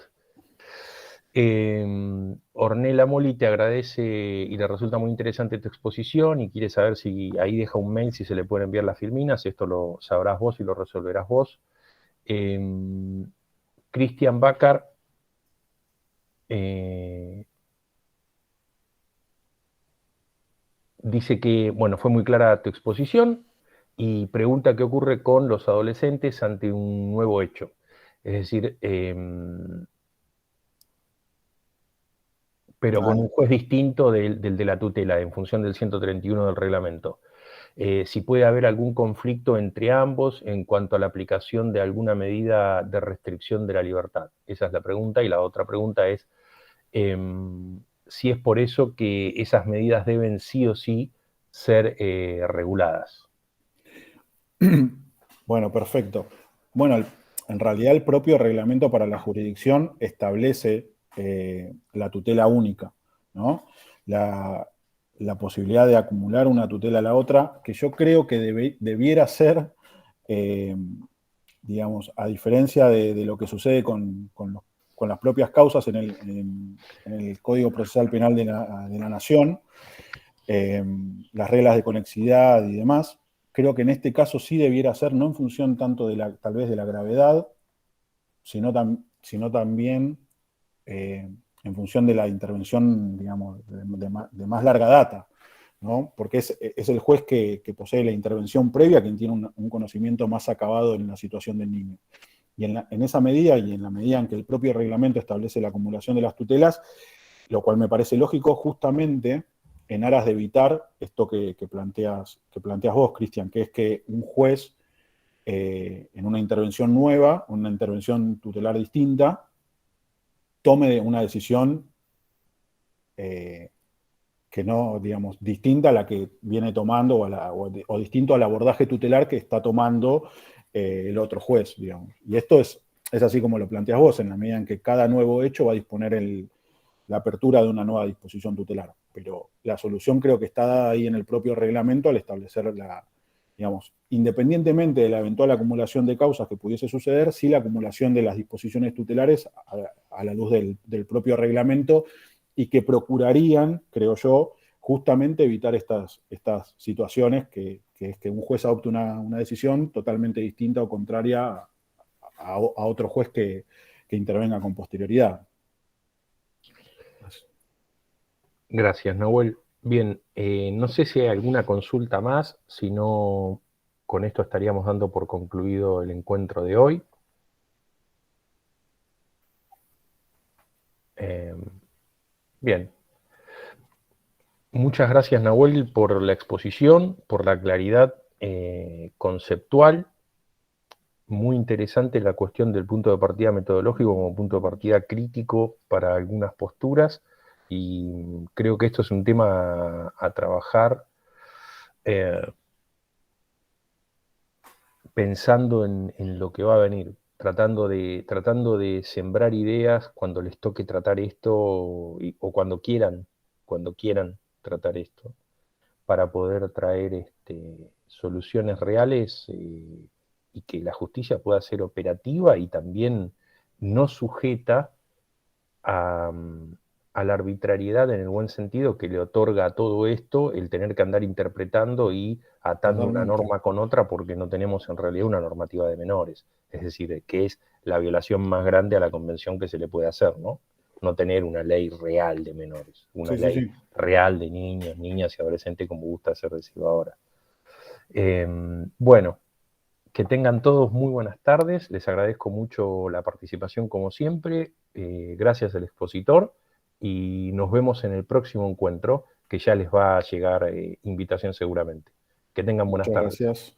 Ornella Moli te agradece y le resulta muy interesante tu exposición y quiere saber si ahí deja un mail si se le pueden enviar las filminas. Esto lo sabrás vos y lo resolverás vos. Cristian Bacar dice que, bueno, fue muy clara tu exposición y pregunta qué ocurre con los adolescentes ante un nuevo hecho. Es decir, pero con un juez distinto del de la tutela, en función del 131 del reglamento. Si puede haber algún conflicto entre ambos en cuanto a la aplicación de alguna medida de restricción de la libertad. Esa es la pregunta. Y la otra pregunta es si es por eso que esas medidas deben sí o sí ser reguladas. Bueno, perfecto. Bueno, en realidad el propio reglamento para la jurisdicción establece la tutela única, ¿no? La posibilidad de acumular una tutela a la otra, que yo creo que debiera ser, digamos, a diferencia de lo que sucede con las propias causas en el Código Procesal Penal de la Nación, las reglas de conexidad y demás. Creo que en este caso sí debiera ser, no en función tanto tal vez de la gravedad, sino también en función de la intervención, digamos, de más larga data, ¿no? Porque es el juez que posee la intervención previa quien tiene un conocimiento más acabado en la situación del niño. Y en esa medida, y en la medida en que el propio reglamento establece la acumulación de las tutelas, lo cual me parece lógico justamente en aras de evitar esto que planteas vos, Cristian, que es que un juez en una intervención nueva, una intervención tutelar distinta, tome una decisión que no, digamos, distinta a la que viene tomando o distinto al abordaje tutelar que está tomando el otro juez, digamos. Y esto es así como lo planteas vos, en la medida en que cada nuevo hecho va a disponer la apertura de una nueva disposición tutelar. Pero la solución creo que está dada ahí en el propio reglamento al establecer digamos, independientemente de la eventual acumulación de causas que pudiese suceder, sí la acumulación de las disposiciones tutelares a la luz del propio reglamento y que procurarían, creo yo, justamente evitar estas situaciones que es que un juez adopte una decisión totalmente distinta o contraria a otro juez que intervenga con posterioridad. Gracias, Nahuel. Bien, no sé si hay alguna consulta más, si no, con esto estaríamos dando por concluido el encuentro de hoy. Bien. Muchas gracias, Nahuel, por la exposición, por la claridad conceptual. Muy interesante la cuestión del punto de partida metodológico como punto de partida crítico para algunas posturas, y creo que esto es un tema a trabajar pensando en lo que va a venir, tratando de sembrar ideas cuando les toque tratar esto o cuando quieran tratar esto, para poder traer soluciones reales y que la justicia pueda ser operativa y también no sujeta a, a la arbitrariedad en el buen sentido que le otorga a todo esto el tener que andar interpretando y atando una Totalmente. norma con otra porque no tenemos en realidad una normativa de menores. Es decir, que es la violación más grande a la convención que se le puede hacer, ¿no? no tener una ley real de menores, una Sí, sí, ley sí. real de niños, niñas y adolescentes como gusta ser decirlo ahora. Bueno, que tengan todos muy buenas tardes, les agradezco mucho la participación como siempre, gracias al expositor y nos vemos en el próximo encuentro que ya les va a llegar invitación seguramente. Que tengan buenas Muchas tardes. gracias.